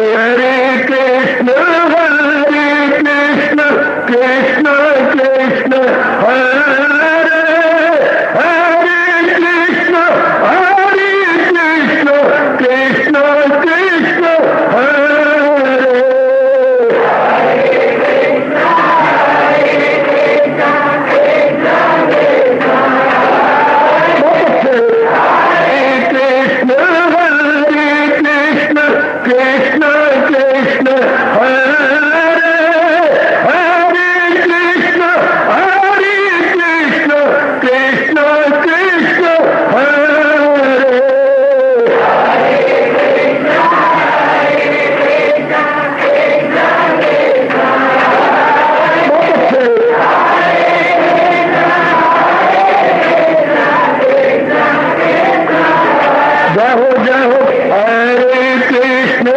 हरे कृष्ण कृष्ण कृष्ण हरे हरे कृष्ण कृष्ण कृष्ण हरे कृष्ण कृष्ण हरे हरे कृष्ण कृष्ण कृष्ण हरे जय हो हरे कृष्ण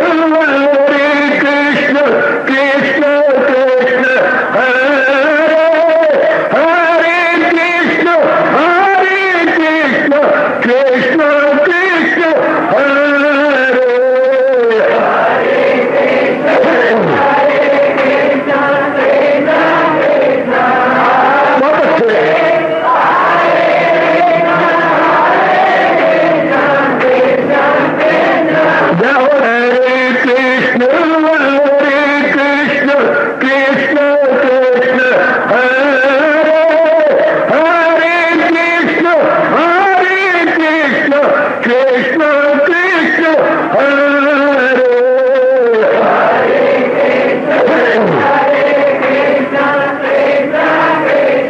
कृष्ण कृष्ण हरे हरे कृष्ण कृष्ण कृष्ण हरे बहुत अच्छे जय हो हरे कृष्ण कृष्ण कृष्ण हरे हरे कृष्ण कृष्ण कृष्ण हरे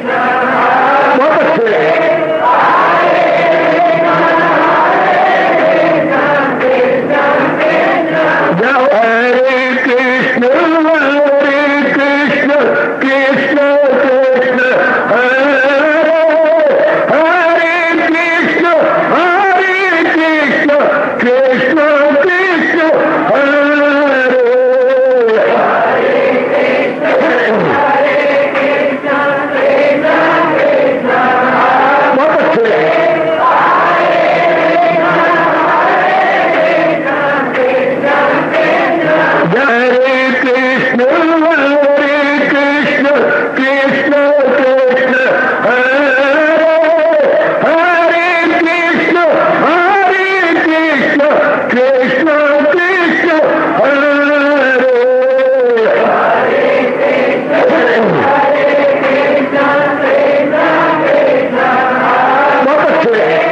बहुत अच्छे जय हो हरे कृष्ण कृष्ण कृष्ण हरे हरे कृष्ण कृष्ण कृष्ण हरे बहुत अच्छे हरे कृष्ण कृष्ण हरे हरे कृष्ण कृष्ण कृष्ण हरे बहुत अच्छे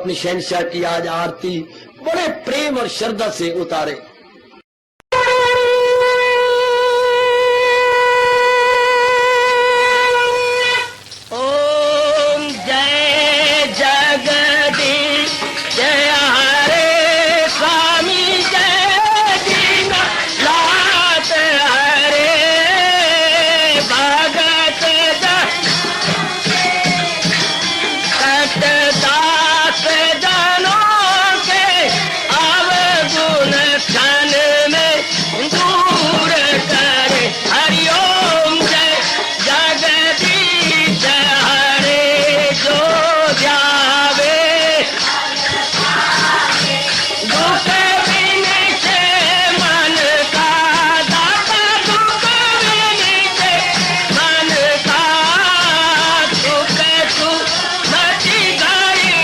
अपनी शहंशाह की आज आरती बड़े प्रेम और श्रद्धा से उतारे। ओम जय जगदीश जय हरे स्वामी जय दीनानाथ हरे भगत दास जनों के अवगुण क्षण में दूर करे। हरिओम जय जगदीश हरे जो ध्यावे दुख विनिचे मन का दाता दुख विनिचे मन का सुख तू बची गई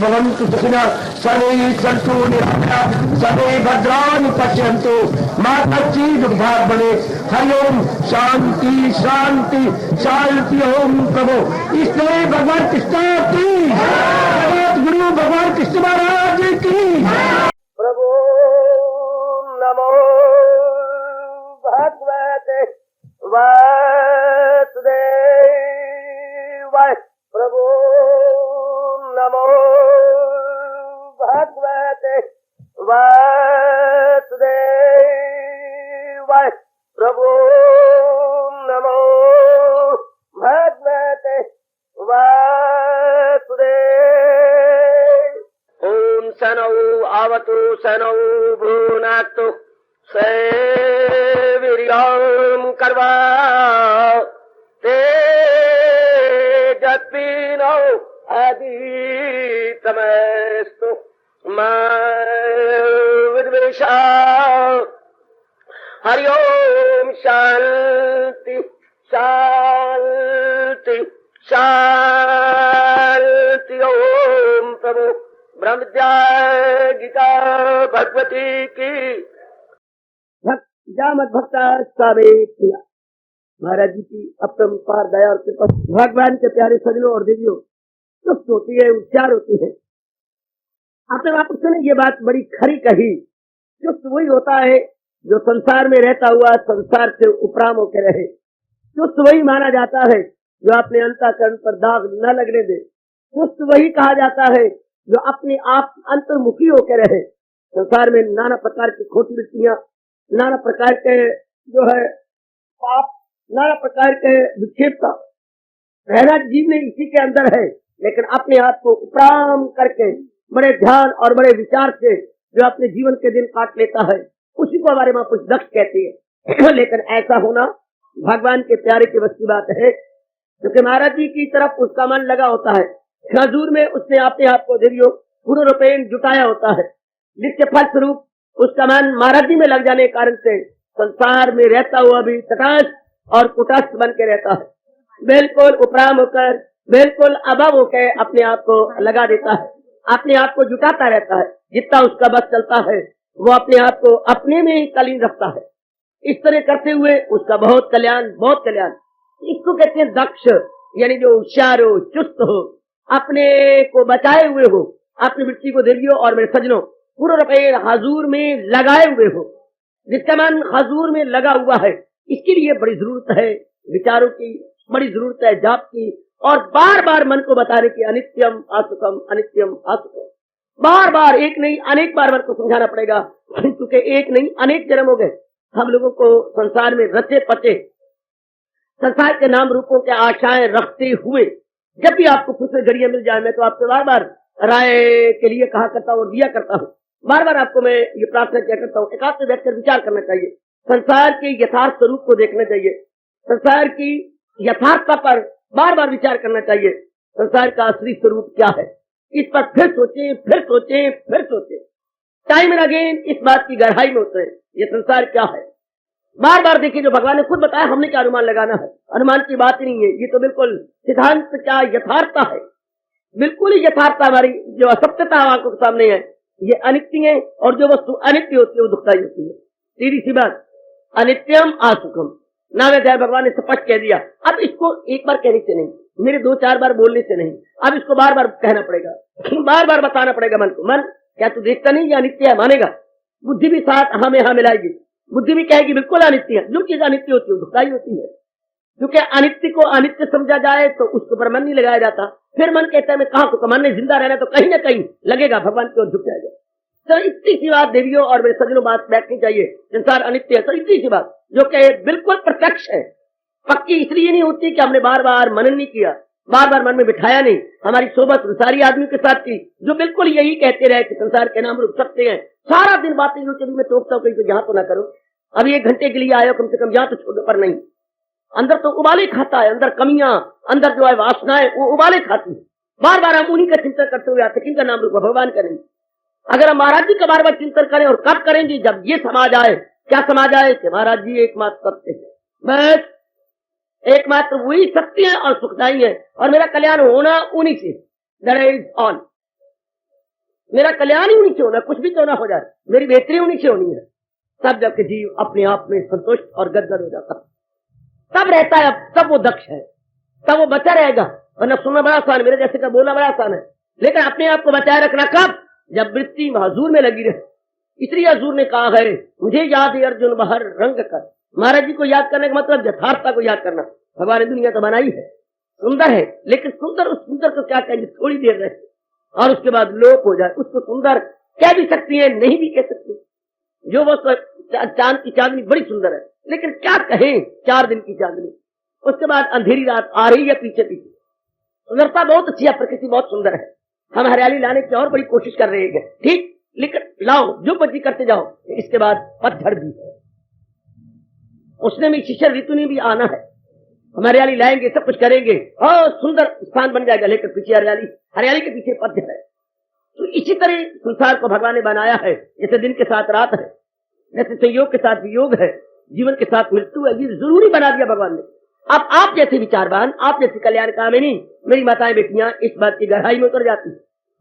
भवन्तु सुखिनः सर्वे सन्तु निरामयाः सर्वे भद्राणि पश्यन्तु मा कश्चित् दुर्भाग् भवेत्। हरि ओम शांति शांति शांति। ओम प्रभु इसलिए भगवान कृष्ण की जगत गुरु भगवान कृष्ण महाराज की प्रभु नमो भगवते वासुदेवाय। प्रभु नमो भगवते वासुदेवाय। प्रभु नमो भगवते वासुदेव। ओम सनौ आवतु सनौ भुनातु सेवीर्यं कर्वा तेजस्विनो अदितमस्तु मा विद्वेषा। हरि ओम शांति शांति शांति। ओम प्रभु ब्रह्म विद्या गीता भगवती की जामत भक्ता स्वामी प्रिया। महाराज जी की अपरंपार दया और कृपा भगवान के प्यारे सजनों और देवियों चुस्त होती है, उच्चार होती है। आपने वापस ने ये बात बड़ी खरी कही, चुस्त वही होता है जो संसार में रहता हुआ संसार से उपराम होकर रहे। चुस्त वही माना जाता है जो अपने अंतःकरण पर दाग न लगने दे। चुस्त वही कहा जाता है जो अपने आप अंतर्मुखी होकर रहे। संसार में नाना प्रकार की खोटी वृत्तियां, नाना प्रकार के जो है पाप, नाना प्रकार के विक्षेपता रहना जीव में इसी के अंदर है। लेकिन अपने आप को उपराम करके बड़े ध्यान और बड़े विचार से जो अपने जीवन के दिन काट लेता है उसी को हमारे महापुरुष दक्ष कहते हैं। लेकिन ऐसा होना भगवान के प्यारे की बस की बात है, क्योंकि महाराज जी की तरफ उसका मन लगा होता है। हजूर में उसने अपने आप को देवियों पूर्ण रूपेण जुटाया होता है, जिसके फलस्वरूप उसका मन महाराज जी में लग जाने के कारण से संसार में रहता हुआ भी तटस्थ और कुटस्थ बन के रहता है। बिल्कुल उपराम होकर, बिल्कुल अभाव होकर अपने आप को लगा देता है, अपने आप को जुटाता रहता है। जितना उसका बस चलता है वो अपने आप को अपने में ही तल्लीन रखता है। इस तरह करते हुए उसका बहुत कल्याण, बहुत कल्याण। इसको कहते हैं दक्ष, यानी जो होशियार हो, चुस्त हो, अपने को बचाए हुए हो, अपनी वृत्ति को देवियों और मेरे सजनों पूर्ण रूपेण हजूर में लगाए हुए हो। जिसका मन हजूर में लगा हुआ है, इसके लिए बड़ी जरूरत है विचारों की, बड़ी जरूरत है जाप की, और बार बार मन को बताने की अनित्यम असुखम अनित्यम असुखम। बार बार एक नहीं अनेक बार मन को समझाना पड़ेगा, क्योंकि एक नहीं अनेक जन्म हो गए हम लोगों को संसार में रचे पचे, संसार के नाम रूपों के आशाएं रखते हुए। जब भी आपको खुद से घड़ियां मिल जाए, मैं तो आपसे बार बार राय के लिए कहा करता हूँ और दिया करता हूँ। बार बार आपको मैं ये प्रार्थना किया करता हूँ, एकांत में बैठकर विचार करना चाहिए, संसार के यथार्थ स्वरूप को देखना चाहिए, संसार की यथार्थता पर बार बार विचार करना चाहिए। संसार का असली स्वरूप क्या है, इस पर फिर सोचें, फिर सोचें, फिर सोचें। टाइम एंड अगेन इस बात की गहराई में होते हैं, ये संसार क्या है। बार बार देखिए, जो भगवान ने खुद बताया, हमने क्या अनुमान लगाना है। अनुमान की बात ही नहीं है, ये तो बिल्कुल सिद्धांत क्या यथार्थता है, बिल्कुल ही यथार्थता। हमारी जो असत्यता आंखों के सामने है, ये अनित्य है, और जो वस्तु अनित्य होती है वो दुखदायी होती है। सीधी सी बात, अनित्यम असुखम नाम भगवान ने स्पष्ट कह दिया। अब इसको एक बार कहने से नहीं, मेरे 2-4 बार बोलने से नहीं, अब इसको बार बार कहना पड़ेगा, बार बार बताना पड़ेगा मन को। मन क्या तू देखता नहीं ये अनित्य है, मानेगा? बुद्धि भी साथ हमें यहाँ मिलाएगी, बुद्धि भी कहेगी बिल्कुल अनित्य है। जो चीज अनित्य होती है दुखदायी होती है, क्योंकि अनित्य को अनित्य समझा जाए तो उसके ऊपर मन नहीं लगाया जाता। फिर मन कहता है मैं कहाँ को, मन ने जिंदा रहना तो कहीं ना कहीं लगेगा, भगवान की ओर झुक जाएगा। तो इतनी सी बात देवियों और मेरे सज्जनों बात बैठनी चाहिए। संसार अनित्य है, तो इतनी सी बात जो कि बिल्कुल प्रत्यक्ष है, पक्की इसलिए नहीं होती कि हमने बार बार मनन नहीं किया, बार बार मन में बिठाया नहीं। हमारी सोबत संसारी आदमी के साथ की जो बिल्कुल यही कहते रहे कि संसार के नाम रुक सकते हैं, सारा दिन बातें जो चली मैं टोकता हूँ, कहीं तो यहाँ तो ना करो, अभी 1 घंटे के लिए आयो, कम से कम यहाँ तो छोड़ो, पर नहीं। अंदर तो उबाले खाता है, अंदर कमियां, अंदर जो है वासनाएं वो उबाले खाती है। बार बार हम उन्हीं का चिंतन करते हुए आते, किनका नाम रुका, भगवान का नहीं। अगर हम महाराज जी का बार बार चिंतन करें, और कब करेंगे, जब ये समाज आए, क्या समाज आए कि महाराज जी एकमात्र सत्य है, बस एकमात्र वही सत्य है और सुखदायी है, और मेरा कल्याण होना उन्हीं से, दैट इज ऑल। मेरा कल्याण ही उन्हीं से होना, कुछ भी क्यों ना हो जाए, मेरी बेहतरी उन्हीं से होनी है। तब जबकि जीव अपने आप में संतुष्ट और गदगद हो जाता, तब रहता है, तब वो दक्ष है, तब वो बचा रहेगा। वरना सुनना बड़ा आसान, मेरे जैसे का बोलना बड़ा आसान है, लेकिन अपने आप को बचाए रखना कब? जब वृत्ति हजूर में लगी रहे। इसलिए हजूर ने कहा है, मुझे याद है अर्जुन बहर रंग कर। महाराज जी को याद करने का मतलब यथार्थता को याद करना। भगवान ने दुनिया तो बनाई है, सुंदर है, लेकिन सुंदर उस सुंदर को क्या कहेंगे, थोड़ी देर रहे और उसके बाद लोप हो जाए। उसको सुंदर कह भी सकती है, नहीं भी कह सकती। जो वो चांद की चांदनी बड़ी सुंदर है, लेकिन क्या कहें, 4 दिन की चांदनी, उसके बाद अंधेरी रात आ रही है पीछे पीछे। सुंदरता बहुत अच्छी है, प्रकृति बहुत सुंदर है, हम हरियाली लाने की और बड़ी कोशिश कर रहे हैं, ठीक, लेकिन लाओ जो मर्जी करते जाओ। इसके बाद पतझड़ भी है, उसने भी शिशिर ऋतु ने भी आना है। हम हरियाली लाएंगे, सब कुछ करेंगे और सुंदर स्थान बन जाएगा, लेकिन पीछे हरियाली के पीछे पतझड़ है। तो इसी तरह संसार को भगवान ने बनाया है, जैसे दिन के साथ रात है, जैसे संयोग के साथ वियोग है, जीवन के साथ मृत्यु है, ये जरूरी बना दिया भगवान ने। अब आप जैसे विचारवान, आप जैसे कल्याण कामिनी मेरी माताएं बेटियां इस बात की गहराई में उतर जाती है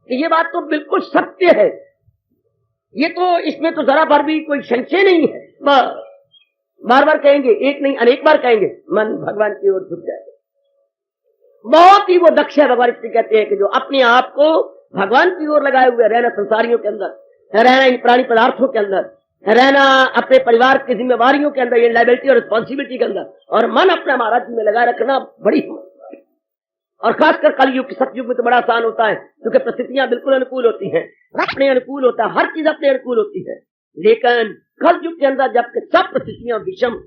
कि ये बात तो बिल्कुल सत्य है, ये तो इसमें तो जरा भर भी कोई संशय नहीं है। बार बार कहेंगे, एक नहीं अनेक बार कहेंगे, मन भगवान की ओर झुक जाएगा। बहुत ही वो दक्ष है, भगवान इसलिए कहते हैं कि जो अपने आप को भगवान की ओर लगाए हुए, रहना संसारियों के अंदर, रहना इन प्राणी पदार्थों के अंदर, रहना अपने परिवार की जिम्मेवारियों के अंदर, ये लायबिलिटी और रिस्पॉन्सिबिलिटी के अंदर, और मन अपना महाराज जी में लगाए रखना बड़ी हिम्मत। और खासकर कलयुग, सतयुग में तो बड़ा आसान होता है, क्योंकि परिस्थितियां बिल्कुल अनुकूल होती हैं, अपने अनुकूल होता है, हर चीज अपने अनुकूल होती है। लेकिन कलयुग के अंदर जबकि सब परिस्थितियां विषम,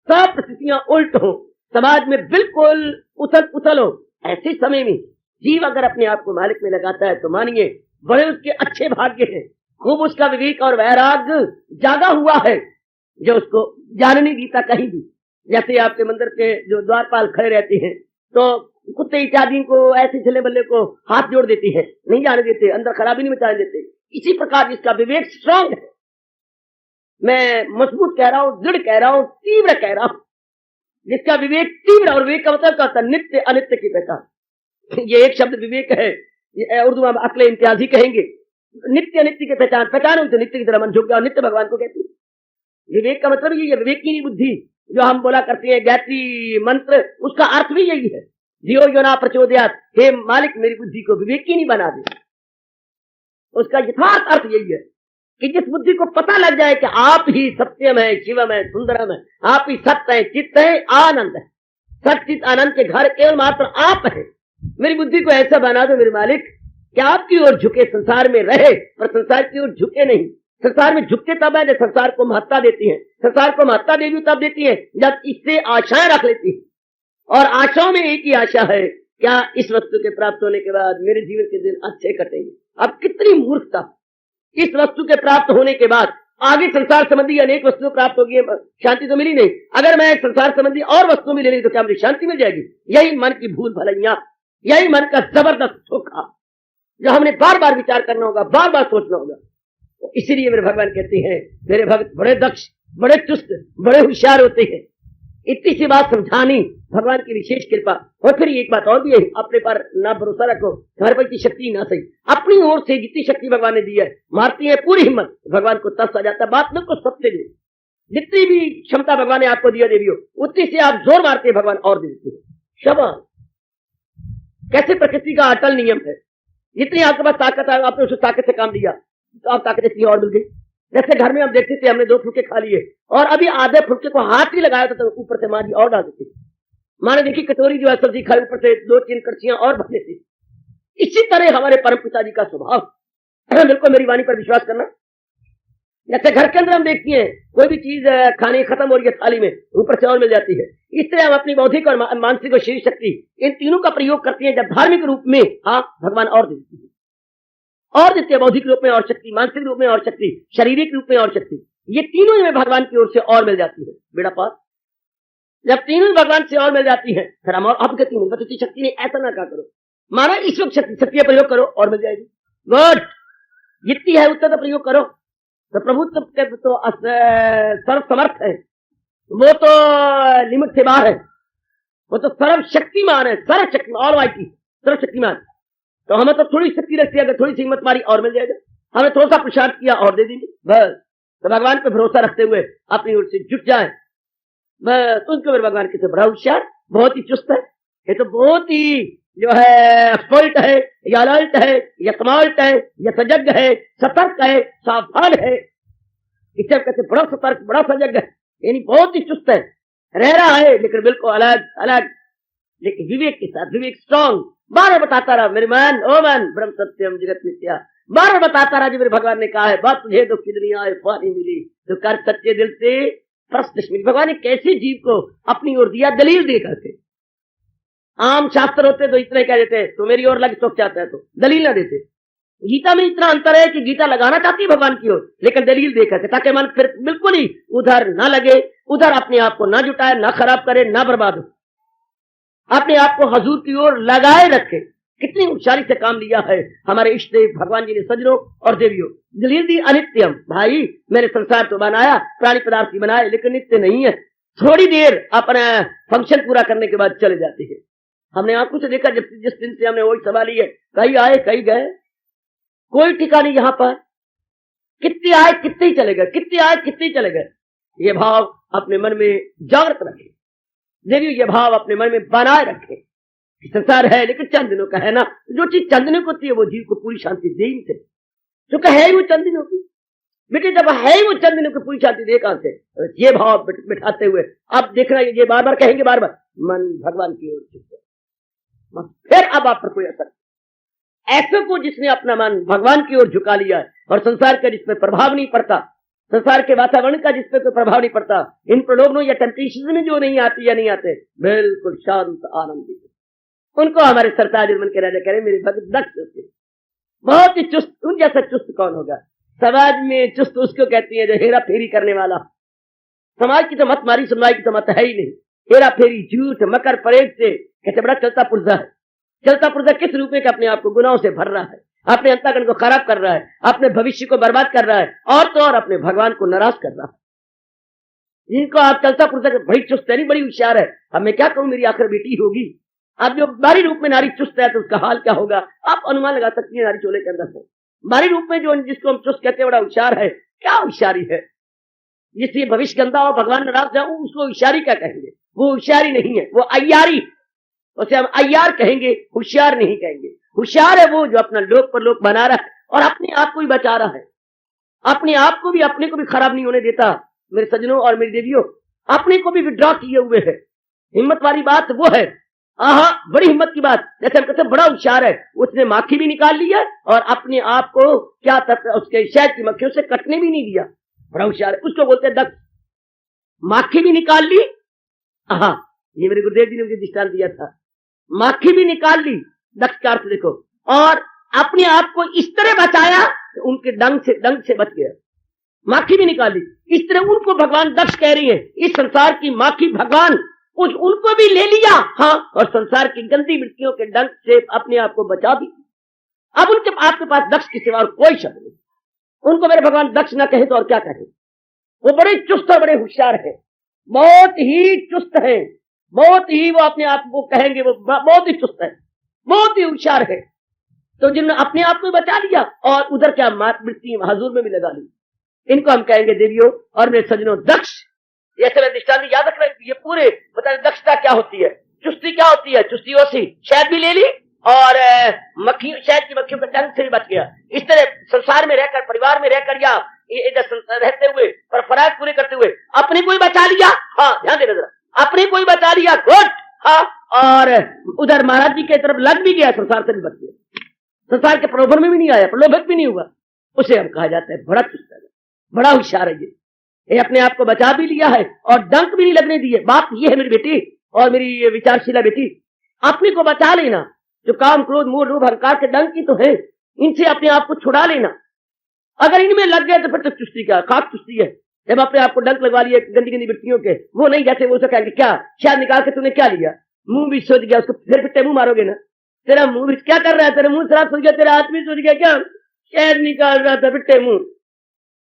सब परिस्थितियां उल्ट हो, समाज में बिल्कुल उथल पुथल हो, ऐसे समय में जीव अगर अपने आप को मालिक में लगाता है तो मानिए बड़े उसके अच्छे भाग्य हैं। खूब उसका विवेक और वैराग्य जागा हुआ है, जो उसको जान नहीं देता कहीं भी। जैसे आपके मंदिर के जो द्वारपाल खड़े रहते हैं, तो कुत्ते इत्यादि को, ऐसे चले बल्ले को हाथ जोड़ देते हैं, नहीं जाने देते, अंदर खराबी नहीं मचाने देते। इसी प्रकार जिसका विवेक स्ट्रांग है, मैं मजबूत कह रहा हूं, दृढ़ कह रहा हूं, तीव्र कह रहा हूं, जिसका विवेक तीव्र, और विवेक का मतलब क्या होता है? नित्य अनित्य की पहचान। ये एक शब्द विवेक है, उर्दू में अक्ल इम्तियाजी कहेंगे। नित्य अनित्य की पहचान हुई तो नित्य की तरह मन झुक गया, नित्य भगवान को कहते हैं। विवेक का मतलब ये विवेक की बुद्धि जो हम बोला करते हैं, गायत्री मंत्र, उसका अर्थ भी यही है, जियो यो ना प्रचोदयात, हे मालिक मेरी बुद्धि को विवेक की नहीं बना दे। उसका यथार्थ अर्थ यही है कि जिस बुद्धि को पता लग जाए कि आप ही सत्यम है, शिवम है, सुंदरम है, आप ही सत्य है, चित्त है, आनंद है, सचित आनंद के घर केवल मात्र आप है। मेरी बुद्धि को ऐसा बना दो मेरे मालिक कि आपकी ओर झुके, संसार में रहे पर संसार की ओर झुके नहीं। संसार में झुकते तब है जब संसार को महत्ता देती है, संसार को महत्ता देवी तब देती है जब इससे आशाएं रख लेती है। और आशाओं में एक ही आशा है, क्या इस वस्तु के प्राप्त होने के बाद मेरे जीवन के दिन अच्छे कटेंगे। अब कितनी मूर्खता, इस वस्तु के प्राप्त होने के बाद आगे संसार संबंधी अनेक वस्तुएं प्राप्त होगी, शांति तो मिली नहीं। अगर मैं संसार संबंधी और वस्तु मिले नहीं तो क्या मुझे शांति मिल जाएगी? यही मन की भूल भलाइयां, यही मन का जबरदस्त धोखा जो हमने बार बार विचार करना होगा, बार बार सोचना होगा। तो इसीलिए मेरे भगवान कहते हैं, मेरे भक्त बड़े दक्ष, बड़े चुस्त, बड़े होशियार होते हैं। इतनी सी बात समझानी भगवान की विशेष कृपा। और फिर एक बात और भी है, अपने पर ना भरोसा रखो, तुम्हारे पर की शक्ति ना सही, अपनी ओर से जितनी शक्ति भगवान ने दी है, मारती है पूरी हिम्मत, भगवान को तस आ जाता है। बात बिल्कुल सबसे दे, जितनी भी क्षमता भगवान ने आपको दिया देवी हो, उतनी से आप जोर मारते हैं, भगवान और दे देते हैं। शाबाश, कैसे प्रकृति का अटल नियम है, जितनी आपके पास ताकत है आपने उस ताकत से काम लिया तो आप ताकत इतनी और मिल गई। जैसे घर में हम देखते थे, हमने 2 फुलके खा लिए और अभी आधे फुलके को हाथ ही लगाया था तो ऊपर से माँ जी और डाल देती, माँ ने देखी कटोरी जो है सब्जी खाई, ऊपर से 2-3 कड़छियां और भर देती। इसी तरह हमारे परम पिता जी का स्वभाव। बिल्कुल मेरी वाणी पर विश्वास करना। जैसे घर के अंदर हम देखती हैं, कोई भी चीज खाने खत्म हो रही है थाली में, ऊपर से और मिल जाती है। इस तरह हम अपनी बौद्धिक और मानसिक और शरीर शक्ति, इन तीनों का प्रयोग करती हैं जब धार्मिक रूप में, हाँ भगवान और देती है, और देते हैं, बौद्धिक रूप में और शक्ति, मानसिक रूप में और शक्ति, शारीरिक रूप में और शक्ति, ये तीनों में भगवान की ओर से और मिल जाती है। बेड़ा पार, जब तीनों भगवान से और मिल जाती है, फिर हम और अब गति नहीं बचती शक्ति नहीं, ऐसा ना करो, माना इस वक्त शक्ति का प्रयोग करो और मिल जाएगी। गुड, जितनी है उतना तो प्रयोग करो। तो प्रभु तो सर्व समर्थ है, वो तो लिमिट से बाहर है, वो तो सर्व शक्तिमान है, सर्व शक्तिमान, ऑल माइटी, सर्व शक्तिमान। तो हमें तो थोड़ी शक्ति रखती है, अगर थोड़ी सी हिम्मत मारी और मिल जाएगा। हमने थोड़ा सा पुरुषार्थ किया और दे देंगे बस। तो भगवान पे भरोसा रखते हुए अपनी ओर से जुट जाए बस। उनको मेरे भगवान किसे बड़ा होशियार, बहुत ही चुस्त है, ये तो बहुत ही जो है एक्सपर्ट है, या अलर्ट है, या स्मार्ट है, या सजग है, सतर्क है, सावधान है। इसे कहते बड़ा सतर्क, बड़ा सजग है, यानी बहुत ही चुस्त है, रह रहा है लेकिन बिल्कुल अलग अलग, लेकिन विवेक के साथ, विवेक स्ट्रॉन्ग। बार बताता रहा मेरे मन, ओ मन ब्रह्म सत्यम जगत मिथ्या, बार बताता रहा जो मेरे भगवान ने कहा है, बात तुझे तो कितनी आए पानी मिली तो कर सच्चे दिल से प्रश्न। भगवान ने कैसे जीव को अपनी ओर दिया, दलील दे करके। आम शास्त्र होते तो इतने कह देते तो मेरी ओर लग चुक जाता है, तो दलील ना देते। गीता में इतना अंतर है कि गीता लगाना चाहती है भगवान की ओर, लेकिन दलील देकर के, ताकि मन फिर बिल्कुल ही उधर ना लगे, उधर अपने आप को ना जुटाए, ना खराब करे, ना बर्बाद हो, अपने आप को हजूर की ओर लगाए रखे। कितनी होशियारी से काम लिया है हमारे इष्ट देव भगवान जी ने, सजनों और देवियों। दलील दी अनित्यम, भाई मैंने संसार तो बनाया, प्राणी पदार्थ ही बनाए, लेकिन नित्य नहीं है। थोड़ी देर अपना फंक्शन पूरा करने के बाद चले जाते हैं। हमने आंखों से देखा, जब जिस दिन से हमने वही सवाल ही है, कहीं आए कहीं गए, कोई ठिकाने यहां पर, कितने आए कितने ही चले गए, कितने आए कितने ही चले गए। ये भाव अपने मन में जागृत रखे देवी, ये भाव अपने मन में बनाए रखे। संसार है लेकिन चंद दिनों का है ना, जो चीज चंद दिनों को होती है वो जीव को पूरी शांति दे ही थे, जो है ही वो चंद दिनों की बेटे, जब है ही वो चंद दिनों की पूरी शांति दे कहां से। ये भाव बिठाते हुए अब देखना, ये बार बार कहेंगे, बार बार मन भगवान की ओर, फिर अब आप पर कोई असर। ऐसे को जिसने अपना मन भगवान की ओर झुका लिया है और संसार का जिस पर प्रभाव नहीं पड़ता, संसार के वातावरण का जिस पर कोई प्रभाव नहीं पड़ता, इन प्रलोभनों या टेम्पटेशन में जो नहीं आती या नहीं आते, बिल्कुल शांत आनंदित, उनको हमारे सरताज मन के राजा कह रहे मेरे भक्त दक्ष होते, बहुत ही चुस्त। उन जैसा चुस्त कौन होगा समाज में? चुस्त उसको कहती है जो हेरा फेरी करने वाला। समाज की तो मत मारी, सुनवाई की तो मत है ही नहीं। हेरा फेरी, झूठ, मकर परेड से कहते बड़ा चलता पुर्जा है। चलता पुर्जा किस रूप में? अपने आप को गुनाहों से भर रहा है, अपने अंतःकरण को खराब कर रहा है, अपने भविष्य को बर्बाद कर रहा है, और तो और अपने भगवान को नाराज कर रहा है। जिनको आप चलता पुर्जा बड़ी चुस्त है, नहीं बड़ी होशियार है। अब मैं क्या कहूं, मेरी आखिर बेटी होगी। अब जो बाहरी रूप में नारी चुस्त है तो उसका हाल क्या होगा आप अनुमान लगा सकती है। नारी चोले के अंदर है, बाहरी रूप में जो जिसको हम चुस्त कहते हैं बड़ा होशियार है, क्या होशियारी है? जिससे भविष्य गंदा हो, भगवान नाराज जाओ, उसको होशियारी क्या कहेंगे? वो होशियारी नहीं है, वो अय्यारी। उसे हम अय्यार कहेंगे, होशियार नहीं कहेंगे। होशियार है वो जो अपना लोक पर लोक बना रहा है और अपने आप को भी बचा रहा है, अपने आप को भी, अपने को भी खराब नहीं होने देता। मेरे सजनों और मेरी देवियों, अपने को भी विड्रॉ किए हुए है। हिम्मत वाली बात वो है, आहा बड़ी हिम्मत की बात। जैसे हम कहते बड़ा होशियार है, उसने माखी भी निकाल ली है और अपने आप को क्या उसके शहद की मक्खियों से कटने भी नहीं दिया। बड़ा होशियार है, उसको बोलते हैं दक्ष। माखी भी निकाल ली, आहा ये मेरे गुरुदेव जी ने मुझे दृष्टांत दिया था। माखी भी निकाल ली, दक्ष का अर्थ देखो, और अपने आप को इस तरह बचाया कि उनके डंक से बच गया। माखी भी निकाली, इस तरह उनको भगवान दक्ष कह रही है। इस संसार की माखी भगवान उनको भी ले लिया, हाँ, और संसार की गंदी मिट्टियों के डंक से अपने आप को बचा भी। अब उनके आपके पास दक्ष के सिवा कोई शब्द नहीं। उनको मेरे भगवान दक्ष ना कहे तो और क्या कहे? वो बड़े चुस्त और बड़े होशियार है, बहुत ही चुस्त है, बहुत ही वो अपने आप को कहेंगे वो बहुत ही चुस्त है, बहुत ही होशियार है। तो जिन्होंने अपने आप को बचा लिया और उधर क्या मात मृत्यु हजूर में भी लगा ली, इनको हम कहेंगे देवियों और मेरे सजनों दक्ष। ये सब दृष्टांत याद रखना, ये पूरे बता दक्षता क्या होती है, चुस्ती क्या होती है। चुस्ती वैसी शहद भी ले ली और शहद की मक्खियों के डंक से भी बच गया। इस तरह संसार में रहकर, परिवार में रहकर या रहते हुए पर फराज पूरे करते हुए अपने को ही बचा लिया, हाँ ध्यान देना जरा, अपने को ही बचा लिया, गुड, हाँ, और उधर महाराज जी की तरफ लग भी गया, संसार से भी बच गया, संसार के प्रलोभन में भी नहीं आया, प्रलोभित भी नहीं हुआ। उसे हम कहा जाता है बड़ा चुस्त है, बड़ा होशियार है। ये अपने आप को बचा भी लिया है और डंक भी नहीं लगने दिए। बात ये है मेरी बेटी और मेरी विचारशीला बेटी, अपने को बचा लेना। जो काम, क्रोध, मोह, लोभ, अहंकार के डंक की तो है, इनसे अपने आप को छुड़ा लेना। अगर इनमें लग गए तो फिर तो चुस्ती क्या, खाक चुस्ती है। जब अपने आप को डंक लगवा लिए गंदी गंदी वृत्तियों के, वो नहीं जैसे वो कहेंगे क्या शायद निकाल के तूने क्या लिया, मुंह भी सोच गया, उसको फिर पिट्टे मुंह मारोगे ना, तेरा मुंह भी क्या कर रहा है, तेरा मुंह शराब सोच गया, तेरा हाथ भी सोच गया, क्या शायद निकाल रहा था पिट्टे मुंह,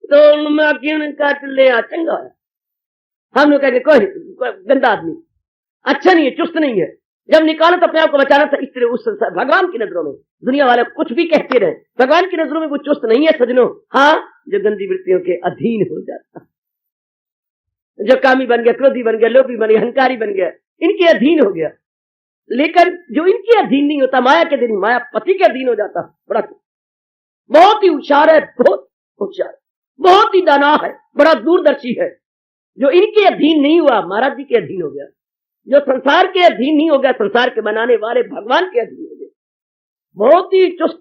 तो मैं क्यों काट ले, चंगा है। हम लोग कहेंगे कोई गंदा आदमी, अच्छा नहीं है, चुस्त नहीं है, जब निकालो तो अपने आप को बचाना था। इसलिए उस संसार भगवान की नजरों में दुनिया वाले कुछ भी कहते रहे, भगवान की नजरों में वो चुस्त नहीं है सजनों। हाँ, जो गंदी वृत्तियों के अधीन हो जाता, जो कामी बन गया, क्रोधी बन गया, लोभी बन गया, अहंकारी बन गया, इनके अधीन हो गया। लेकिन जो इनके अधीन नहीं होता, माया के अधीन, माया पति के अधीन हो जाता, बड़ा बहुत ही होशियार है, बहुत होशियार, बहुत ही दाना है, बड़ा दूरदर्शी है। जो इनके अधीन नहीं हुआ, महाराज जी के अधीन हो गया। जो संसार के अधीन नहीं हो गया, संसार के बनाने वाले भगवान के अधीन हो गया। बहुत ही चुस्त,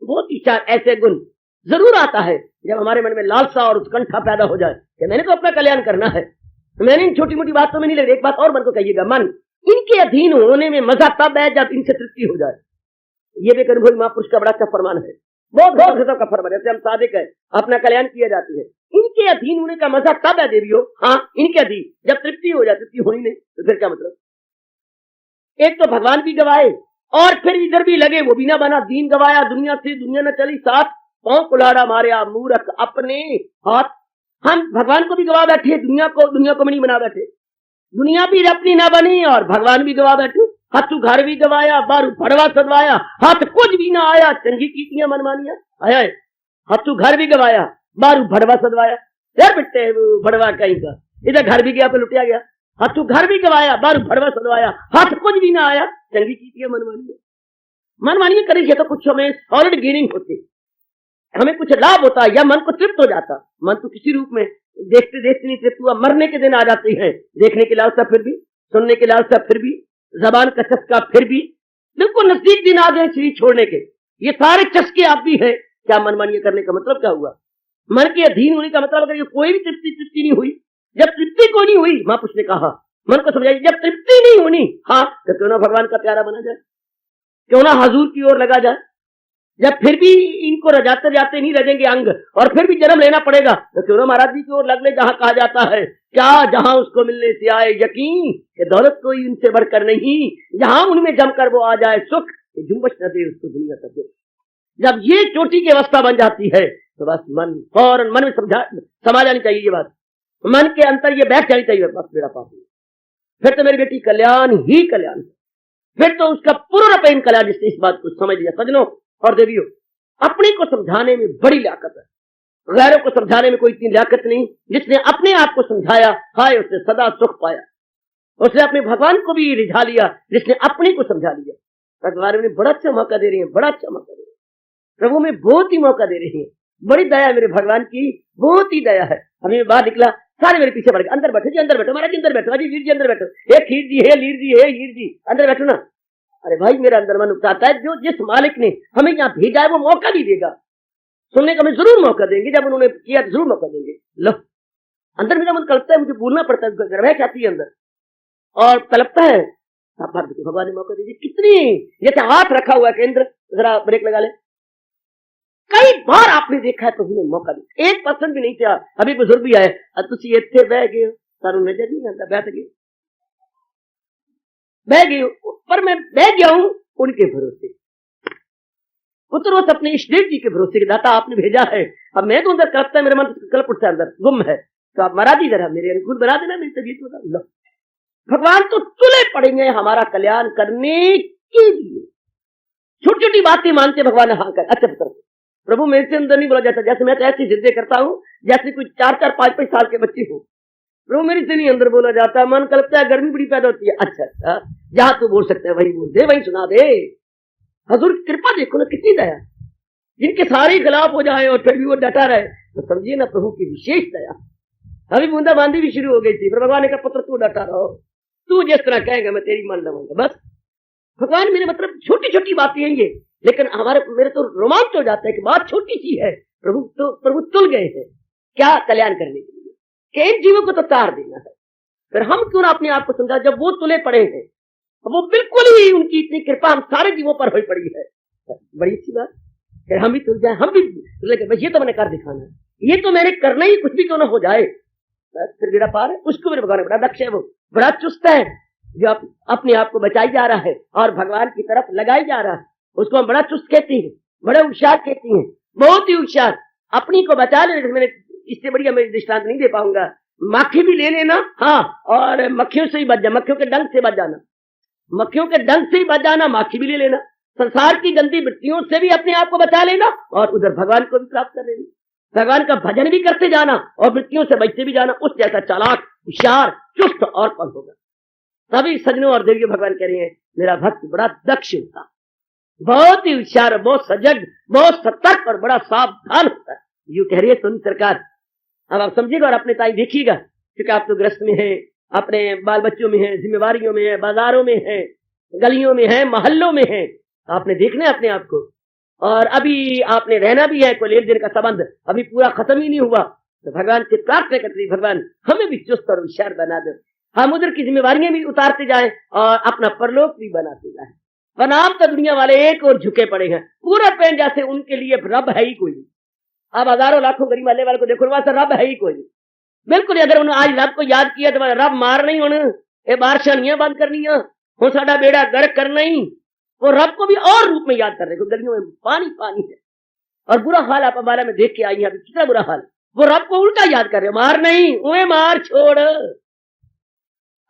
बहुत ही चार। ऐसे गुण जरूर आता है जब हमारे मन में लालसा और उत्कंठा पैदा हो जाए कि मैंने तो अपना कल्याण करना है, मैंने इन छोटी मोटी बातों में नहीं लगे। एक बात और मन को कहिएगा, मन इनके अधीन होने में मजा तब है जब इनसे तृप्ति हो जाए। ये भी अनुभवी महापुरुष का बड़ा अच्छा फरमान है, बहुत गजब का फरमान है। जैसे हम सादिक है, अपना कल्याण किया जाती है, इनके अधीन होने का मजा तब है देवियों। हाँ, इनके अधीन जब तृप्ति हो जाए, तृप्ति होनी नहीं तो फिर क्या मतलब? एक तो भगवान भी गवाए और फिर इधर भी लगे, वो भी ना बना, दीन गवाया, दुनिया से दुनिया न चली, साथ पांव कुल्हाड़ा मारे मूर्ख अपने हाथ। हम भगवान को भी गवा बैठे, दुनिया को नहीं बना बैठे। दुनिया भी अपनी ना बनी और भगवान भी गवा बैठे। हाथू घर भी गवाया, बारू भड़वा सदवाया, हाथ कुछ भी ना आया, चंगी कीतियां मनमानिया आया। हाथू घर भी गवाया, बारू भड़वा सदवाया, यार बेटे भड़वा कहीं का, इधर घर भी गया पे लुटिया गया। हाथू घर भी गवाया, बारू भड़वा सदवाया, हाथ कुछ भी ना आया, चंगी कीतियां मनमानिया करेंगे तो कुछ हमें सॉलिड गेनिंग होती, हमें कुछ लाभ होता या मन को तृप्त हो जाता। मन तो किसी रूप में देखते देखते नहीं तृप्त हुआ, मरने के दिन आ जाती है, देखने के लालसा फिर भी, सुनने के लालसा फिर भी, जबान का चस्का फिर भी, बिल्कुल नजदीक दिन आ गए शरीर छोड़ने के। ये सारे चस्के आप भी है। क्या मनमानिया करने का मतलब क्या हुआ? मन के अधीन होने का मतलब, अगर कोई भी तृप्ति नहीं हुई, जब तृप्ति को नहीं हुई, महापुरुष ने कहा मन को समझाइए, जब तृप्ति नहीं होनी, हाँ तो क्यों ना भगवान का प्यारा बना जाए, क्यों ना हजूर की ओर लगा जाए। जब फिर भी इनको रजाते जाते नहीं रजेंगे अंग और फिर भी जन्म लेना पड़ेगा, तो क्यों ना महाराज जी की ओर लग ले, जहां कहा जाता है क्या जहां उसको मिलने से आए यकीन कि दौलत कोई उनसे बढ़कर नहीं, जहां उनमें जमकर वो आ जाए सुख जुम्बश न दे उसको दुनिया तक दे। जब ये चोटी की अवस्था बन जाती है तो बस मन फौरन मन में समा जानी चाहिए ये बात, मन के अंतर ये बैठ जानी चाहिए, बस मेरा पाप फिर तो मेरी बेटी कल्याण ही कल्याण है, फिर तो उसका पूर्ण पेन कल्याण। जिसने इस बात को समझ लिया सजनों और देवियों, अपने को समझाने में बड़ी लाकत है, गैरों को समझाने में कोई इतनी लाकत नहीं। जिसने अपने आप को समझाया, हाय उसने सदा सुख पाया। उसने अपने भगवान को भी रिझा लिया जिसने अपने को समझा लिया। भगवान में बड़ा अच्छा मौका दे रही है, बड़ा अच्छा मौका दे रही है, प्रभु में बहुत ही मौका दे रही है, बड़ी दया मेरे भगवान की, बहुत ही दया है। हमें बाहर निकला, सारे मेरे पीछे पड़ गए, अंदर बैठो जी, अंदर बैठो, महाराज जी अंदर बैठो, अजी वीर जी अंदर बैठो, हे खीर जी, हे लीर जी, हे हीर जी अंदर बैठो ना। अरे भाई मेरा अंदर मन उकसाता है, जो जिस मालिक ने हमें यहाँ भेजा है वो मौका भी देगा, सुनने का हमें जरूर मौका देंगे, जब उन्होंने किया जरूर मौका देंगे। लो अंदर मेरा मन कलपता है, मुझे बोलना पड़ता है, गर्भ आती है अंदर और कलपता है। भगवान ने मौका दीजिए, कितनी जैसे हाथ रखा हुआ है केंद्र, जरा ब्रेक लगा ले। कई बार आपने देखा है प्रभु ने मौका दिया, 1% भी नहीं था। अभी बुजुर्ग भी आए, तुसी इत्थे बह गए, सारू नजर नहीं आता, बैठ गए, बह गए, पर मैं बह गया हूं उनके भरोसे, पुत्रों अपने इष्ट देव जी के भरोसे, दाता आपने भेजा है। अब मैं तो अंदर कलपता है, मेरा मन कलप उठता है, अंदर गुम है, तो आप महाराज जी जरा मेरे अनुकूल बना देना, मेरी तबीयत बता लो। भगवान तो तुले पड़ेंगे हमारा कल्याण करने के लिए, छोटी छोटी बातें मानते भगवान। हाँ कर अच्छा पुत्र, प्रभु मेरे से अंदर नहीं बोला जाता, जैसे मैं तो ऐसी जिद्दें करता हूँ जैसे कुछ 4-4, 5-5 साल के बच्चे हो, प्रभु मेरे से नहीं अंदर बोला जाता। मन कलपता है, गर्मी बड़ी पैदा होती है। अच्छा जहां तू बोल सकते हैं वही बोल दे, वही सुना दे। हजूर की कृपा देखो ना, कितनी दया, जिनके सारे खिलाफ हो जाए और फिर भी वो डटा रहे, तो समझिए ना प्रभु की विशेष दया। अभी बूंदाबांदी भी शुरू हो गई थी, पर भगवान ने कहा पुत्र तू डटा रहो, तू जिस तरह कहेगा मैं तेरी मान लूंगा। बस भगवान मेरे मतलब छोटी छोटी बातें हैं ये, लेकिन मेरे तो रोमांच हो जाता है कि बात छोटी सी है, प्रभु तुल गए हैं क्या कल्याण करने के लिए, कि इन जीवों को तो तार देना है। फिर हम क्यों ना अपने आप को समझा, जब वो तुले पड़े हैं, वो बिल्कुल ही उनकी इतनी कृपा हम सारे जीवों पर हो पड़ी है, बड़ी अच्छी बात। फिर हम भी तुल जाए, हम भी लेकिन बस ये तो मैंने कर दिखाना है, ये तो मैंने करना ही, कुछ भी क्यों ना हो जाए, फिर मेरा पार है। उसको मेरे भगवान ने बड़ा दक्ष है, वो बड़ा चुस्त है, जो अपने आप को बचाई जा रहा है और भगवान की तरफ लगाई जा रहा है, उसको हम बड़ा चुस्त कहते हैं, बड़े होशियार कहते हैं, बहुत ही होशियार। अपनी को बचा ले, मैंने इससे बढ़िया मैं दृष्टांत नहीं दे पाऊंगा। माखी भी ले लेना, हाँ, और मक्खियों से ही बच जा, मक्खियों के डंक से बच जाना। मक्खियों के डंक से ही बच जाना, माखी भी ले लेना, संसार की गंदी वृत्तियों से भी अपने आप को बचा लेना और उधर भगवान को भी प्राप्त कर लेना, भगवान का भजन भी करते जाना और वृत्तियों से बचते भी जाना। उस जैसा चालाक, होशियार, चुस्त और कौन होगा। सभी सजनों और देवियों भगवान कह रहे हैं मेरा भक्त बड़ा दक्ष होता, बहुत ही होशियार, बहुत सजग, बहुत सतर्क और बड़ा सावधान होता है। यूं कह रही है सोनी सरकार। अब आप समझिएगा और अपने ताई देखिएगा, क्योंकि आप तो गृहस्थ में है, अपने बाल बच्चों में है, जिम्मेवारियों में है, बाजारों में है, गलियों में है, मोहल्लों में है, आपने देखना है अपने आप को। और अभी आपने रहना भी है, कोई लेन देन का संबंध अभी पूरा खत्म ही नहीं हुआ, तो भगवान से प्रार्थना करते हैं भगवान हमें भी चुस्त और होशियार बना दो, हम उधर की जिम्मेवारियां भी उतारते जाएं और अपना परलोक भी बनाते जाएं। बनाम तो दुनिया वाले एक और झुके पड़े हैं, पूरा पेन जैसे उनके लिए रब है ही कोई नहीं। अब हजारों लाखों गरीब वाले वाले को देखो, वहां से रब है ही कोई नहीं, बिल्कुल। अगर उन्होंने आज रब को याद किया तो रब मार नहीं होना, ये बारिशां बंद करनी हो, साडा बेड़ा गर्क करना ही, वो रब को भी और रूप में याद कर रहे हैं। गलियों में पानी पानी है और बुरा हाल आप अम्बाला में देख के आई है, कितना बुरा हाल। वो रब को उल्टा याद कर रहे, मार नहीं, उन्हें मार छोड़।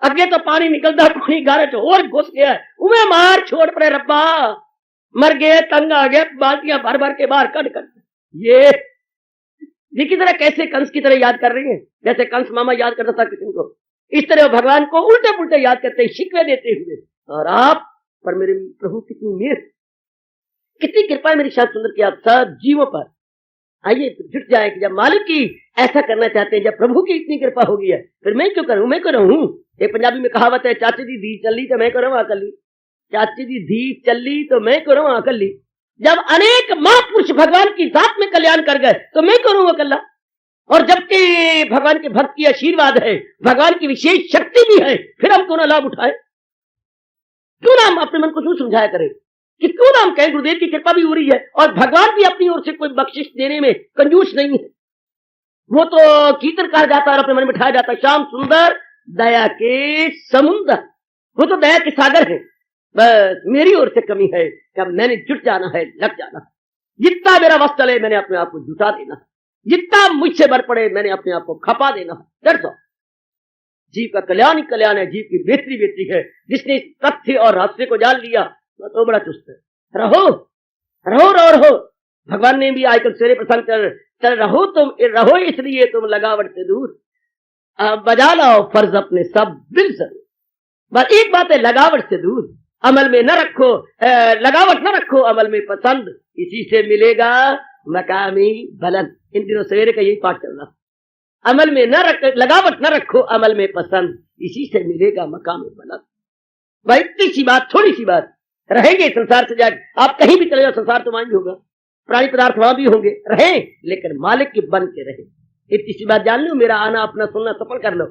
अगे तो पानी निकलता, पानी गारे च और घुस गया, उन्हें मार छोड़ पड़े रब्बा, मर गए, तंग आ गए, बाल्टियां भर भर के बाहर कट कर। ये देखिए तरह कैसे कंस की तरह याद कर रही है, जैसे कंस मामा याद करता था किसी को, इस तरह भगवान को उल्टे पुल्टे याद करते, शिकवे देते हुए। और आप पर मेरे प्रभु कितनी मेहर, कितनी कृपा है मेरी शायद सुंदर की आप सब जीवों पर। आइए जुट जाए कि जब मालिक की ऐसा करना चाहते हैं, जब प्रभु की इतनी कृपा हो गई है, फिर मैं क्यों करूं, मैं क्यों रहूं। एक पंजाबी में कहावत है, चाची दी धी चली तो मैं करूं अकली, चाची दी धी चली तो मैं करूं अकली। जब अनेक महापुरुष भगवान की जात में कल्याण कर गए तो मैं करूं अकल्ला। और जबकि भगवान के भक्त की आशीर्वाद है, भगवान की विशेष शक्ति भी है, फिर हम क्यों ना लाभ उठाए। क्यों ना हम अपने मन को क्यों समझाया करें कि क्यों ना हम कहें गुरुदेव की कृपा भी हो रही है और भगवान भी अपनी ओर से कोई बख्शिश देने में कंजूस नहीं है। वो तो कीर्तन कहा जाता है और अपने मन में बिठाया जाता है, श्याम सुंदर दया के समुद्र, वो तो दया के सागर है। बस मेरी ओर से कमी है कि अब मैंने जुट जाना है, लग जाना है। जितना मेरा वश चले मैंने अपने आप को जुटा देना है, जितना मुझसे बढ़ पड़े मैंने अपने आप को खपा देना है। डर जीव का कल्याण ही कल्याण है, जीव की बेहतरी बेहतरी है। जिसने इस तथ्य और रहस्य को जान लिया तो बड़ा चुस्त है। रहो रहो रहो रहो, भगवान ने भी आजकल सवेरे प्रसंग कर रहो, तुम रहो इसलिए तुम लगावट से दूर, बजा लाओ फर्ज अपने सब दिल से। बस एक बात है, लगावट से दूर, अमल में न रखो, लगावट न रखो अमल में पसंद, इसी से मिलेगा मकामी बुलंद। इन दिनों सवेरे का यही पाठ चल रहा, अमल में न रख, लगावट न रखो अमल में पसंद, इसी से मिलेगा मकामी बुलंद। भाई इतनी सी बात, थोड़ी सी बात, रहेंगे संसार से जाकर, आप कहीं भी चले जाओ संसार तो वहां भी होगा, प्राणी पदार्थ वहां भी होंगे, रहे लेकिन मालिक के बन के रहे। इतनी सी बात जान लो, मेरा आना अपना सुनना सफल कर लो,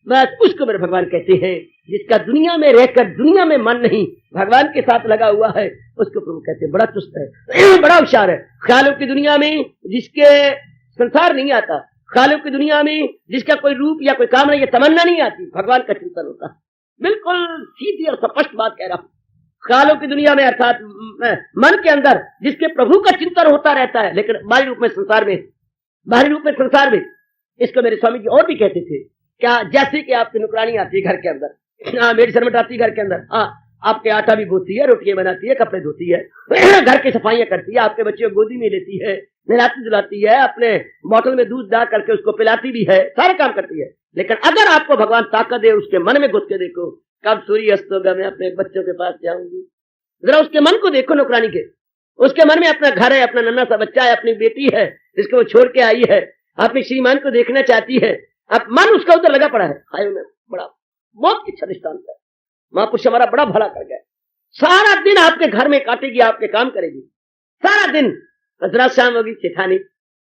बस उसको मेरे भगवान कहते हैं। जिसका दुनिया में रहकर दुनिया में मन नहीं भगवान के साथ लगा हुआ है, उसको प्रभु कहते हैं बड़ा चुस्त है, बड़ा होशियार है। ख्यालों की दुनिया में जिसके संसार नहीं आता, ख्यालों की दुनिया में जिसका कोई रूप या कोई कामना या तमन्ना नहीं आती, भगवान का चिंतन होता है। बिल्कुल सीधी और स्पष्ट बात कह रहा हूं। ख्यालों की दुनिया में अर्थात मन के अंदर जिसके प्रभु का चिंतन होता रहता है, लेकिन बाहरी रूप में संसार में, बाहरी रूप में संसार में, इसको मेरे स्वामी जी और भी कहते थे क्या, जैसे कि आपकी नुकरानी आती है घर के अंदर, मेरी शर्मट आती है घर के अंदर, आपके आटा भी बोती है, रोटियां बनाती है, कपड़े धोती है, घर की सफाइयां करती है, आपके बच्चे को गोदी में लेती है, नहलाती धुलाती है, अपने बोतल में दूध डाल करके उसको पिलाती भी है, सारे काम करती है। लेकिन अगर आपको भगवान ताकत दे, उसके मन में घुस के देखो, कब सूर्य अस्त होगा मैं अपने बच्चों के पास जाऊंगी, जरा उसके मन को देखो नौकरानी के, उसके मन में अपना घर है, अपना नन्हा सा बच्चा है, अपनी बेटी है जिसको वो छोड़ के आई है, अपने श्रीमान को देखना चाहती है, अब मन उसका उधर लगा पड़ा है। हाय में बड़ा बहुत अच्छा दृष्टांत है, महापुरुष हमारा बड़ा भला कर गया। सारा दिन आपके घर में काटेगी, आपके काम करेगी सारा दिन, जरा शाम होगी सेठानी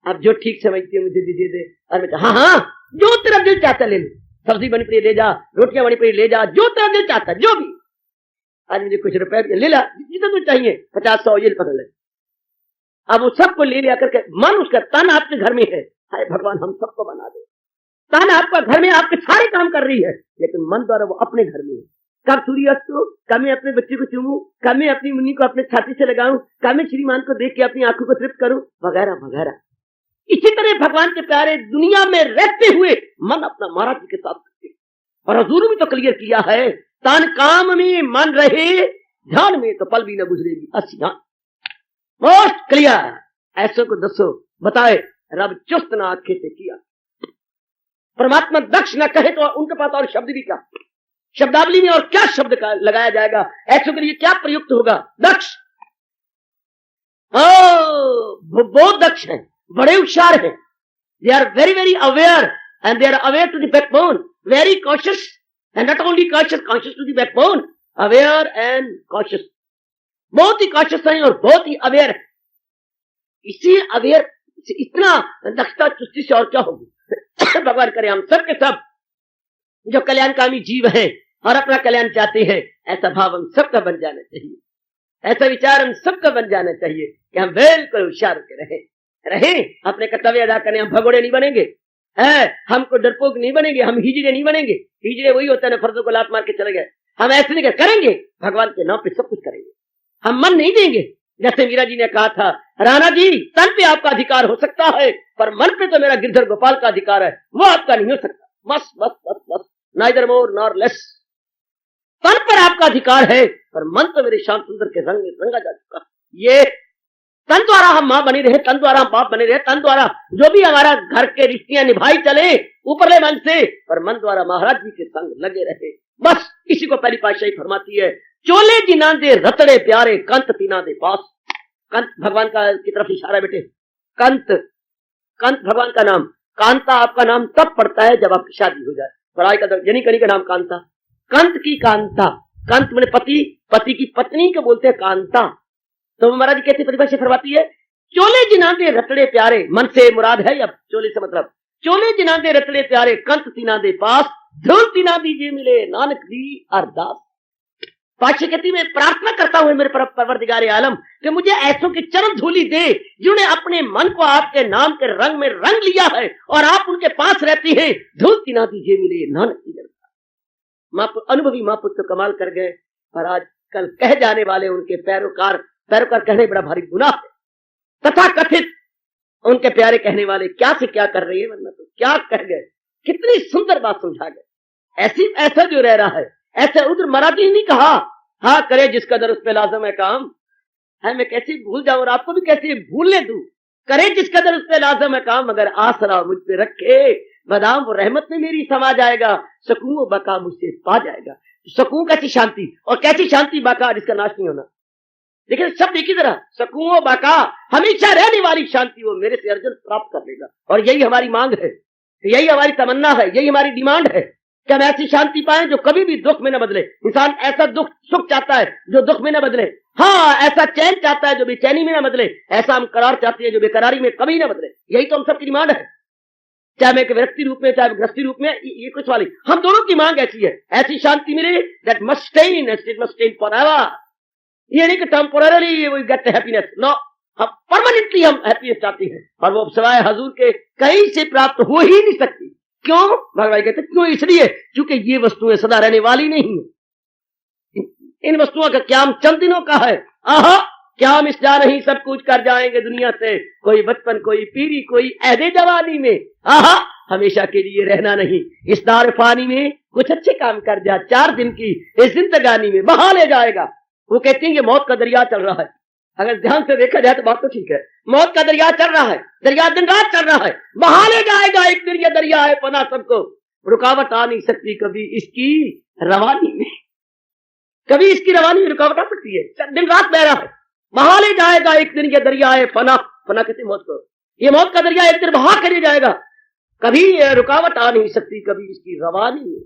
आप जो ठीक समझती है मुझे दीजिए दे, और मैं हाँ हाँ जो तेरा दिल चाहता ले ले, सब्जी बनी पड़ी ले जा, रोटियां बनी पड़ी ले जा, जो तेरा दिल चाहता जो भी, आज मुझे कुछ रुपए ले ला, जितना तुझे चाहिए 50-100 ये पकड़ ले। अब वो सबको ले लिया करके मन उसका तन आपके घर में है, हाय भगवान हम सबको बना दे। तन आपका घर में आपके सारे काम कर रही है, लेकिन मन द्वारा वो अपने घर में है। कब सूर्यास्त हो, कब मैं अपने बच्चे को चूमूं, कब मैं अपनी मुन्नी को अपने छाती से लगाऊं, कब मैं श्रीमान को देख के अपनी आंखों को तृप्त करूं, वगैरह वगैरह। इसी तरह भगवान के प्यारे दुनिया में रहते हुए मन अपना महाराज जी के साथ करते, और हजूर भी तो क्लियर किया है तन काम में मन रहे ध्यान में तो पल भी न गुजरेगी असियान। Most clear. ऐसो को दसो बताए रब चुस्त ना आखे से किया। परमात्मा दक्ष न कहे तो उनके पास और शब्द भी क्या, शब्दावली में और क्या शब्द का लगाया जाएगा, ऐसो के लिए क्या प्रयुक्त होगा। दक्ष बहुत दक्ष हैं, बड़े होशियार हैं। They are very very aware and they are aware to the backbone, very cautious and not only cautious, cautious to the backbone, aware and cautious. बहुत ही कॉशियस हैं और बहुत ही अवेयर है। इसी अवेयर इतना दक्षता चुस्ती से और क्या होगी। भगवान करे हम सब के सब जो कल्याणकामी जीव हैं और अपना कल्याण चाहते हैं, ऐसा भाव हम सबका बन जाना चाहिए, ऐसा विचार हम सबका बन जाना चाहिए कि हम बिल्कुल होशियार के रहे अपने कर्तव्य अदा करें। हम भगोड़े नहीं बनेंगे, हमको डरपोक नहीं बनेंगे, हम हिजड़े नहीं बनेंगे। हिजड़े वही होता है ना फर्जों को लात मार के चले गए। हम ऐसे नहीं करेंगे, भगवान के नाम पे सब कुछ करेंगे। हम मन नहीं देंगे, जैसे मीरा जी ने कहा था, राणा जी तन पे आपका अधिकार हो सकता है पर मन पे तो मेरा गिरधर गोपाल का अधिकार है, वो आपका नहीं हो सकता। बस बस बस बस, नाइदर मोर नॉर लेस। तन पर आपका अधिकार है पर मन तो मेरे श्याम सुंदर के रंग में रंगा जा चुका। ये तन द्वारा हम मां बने रहे, तन द्वारा हम बाप बने रहे, तन द्वारा जो भी हमारा घर के रिश्तियां निभाई चले ऊपरले मन से, पर मन द्वारा महाराज जी के संग लगे रहे। बस इसी को पहली पातशाही फरमाती है, चोले जिना दे रतड़े प्यारे कंत तीना दे पास। कंत भगवान का की तरफ इशारा बेटे। कंत भगवान का नाम। कांता आपका नाम तब पड़ता है जब आपकी शादी हो जाए। पढ़ाई का जनी कनी का नाम कांता। कंत की कांता, कंत मैंने पति, पति की पत्नी को बोलते हैं कांता। तो महाराज जी कैसी परिभाषा फरमाती है, चोले जिना दे रतड़े प्यारे, मन से मुराद है या चोले से मतलब, चोले जिना दे रतड़े प्यारे कंत तीना दे पास, धूल तीना दीजिए मिले नानक दी अरदास। पातशाही कहती मैं प्रार्थना करता हूं मेरे परवरदिगारे आलम कि मुझे ऐसों की चरण धूली दे जिन्होंने अपने मन को आपके नाम के रंग में रंग लिया है और आप उनके पास रहती हैं। धूल तीना दीजिए मिले नानक की अरदास। अनुभवी महापुत्र कमाल कर गए, पर आज कल कह जाने वाले उनके पैरोकार कहने बड़ा भारी गुनाह है। तथा कथित उनके प्यारे कहने वाले क्या से क्या कर रही है, वरना तो क्या कह गए, कितनी सुंदर बात समझा गए। ऐसा जो रह रहा है, ऐसे उधर महाराज ही नहीं कहा, हाँ करे जिसका दर उस पे लाजम है काम है। मैं कैसे भूल जाऊं और आपको भी कैसे भूलने दूं। करे जिसका दर उस पे लाजम है काम, मगर आसरा मुझ पे रखे बदाम वो रहमत में मेरी समा जाएगा। सकून वो बका मुझसे पा जाएगा। सकून कैसी शांति, और कैसी शांति बाका जिसका नाश नहीं होना। देखिए सब देखिए जरा, सकून वो बाका हमेशा रहने वाली शांति वो मेरे से अर्जुन प्राप्त कर लेगा। और यही हमारी मांग है, यही हमारी तमन्ना है, यही हमारी डिमांड है कि हम ऐसी शांति पाएं जो कभी भी दुख में न बदले। इंसान ऐसा दुख सुख चाहता है जो दुख में न बदले, हाँ ऐसा चैन चाहता है जो बेचैनी में न बदले, ऐसा हम करार चाहते हैं जो बेकरारी में कभी न बदले। यही तो हम सबकी डिमांड है, चाहे मैं व्यक्ति रूप में चाहे गृहस्थी रूप में, ये कुछ वाली हम दोनों की मांग ऐसी है। ऐसी शांति मिले that must stay in, it must stay forever. ये नहीं कि temporary we get happiness, no, हम परमानेंटली हम हैप्पीनेस चाहते हैं और वो सिवाय हजूर के कहीं से प्राप्त हो ही नहीं सकती। क्यों? भगवान कहते क्यों? इसलिए क्योंकि ये वस्तुएं सदा रहने वाली नहीं है। इन वस्तुओं का क्या चंद दिनों का है। आहा क्या हम इस जा नहीं सब कुछ कर जाएंगे दुनिया से, कोई बचपन कोई पीढ़ी कोई ऐदे जवानी में, आहा हमेशा के लिए रहना नहीं। इस दार पानी में कुछ अच्छे काम कर जा, 4 दिन की इस जिंदगानी में बहा ले जाएगा। वो कहती है मौत का दरिया चल रहा है। अगर ध्यान से देखा जाए तो बात तो ठीक है, मौत का दरिया चल रहा है, दरिया दिन रात चल रहा है, बहा ले जाएगा एक दिन। ये दरिया है पना सबको, रुकावट आ नहीं सकती कभी इसकी रवानी में। कभी इसकी रवानी में रुकावट आ सकती है? दिन रात बह रहा है, बहा ले जाएगा एक दिन। ये दरिया है फना, फना कहते मौत को, ये मौत का दरिया एक दिन बहा कर जाएगा। कभी रुकावट आ नहीं सकती कभी इसकी रवानी में।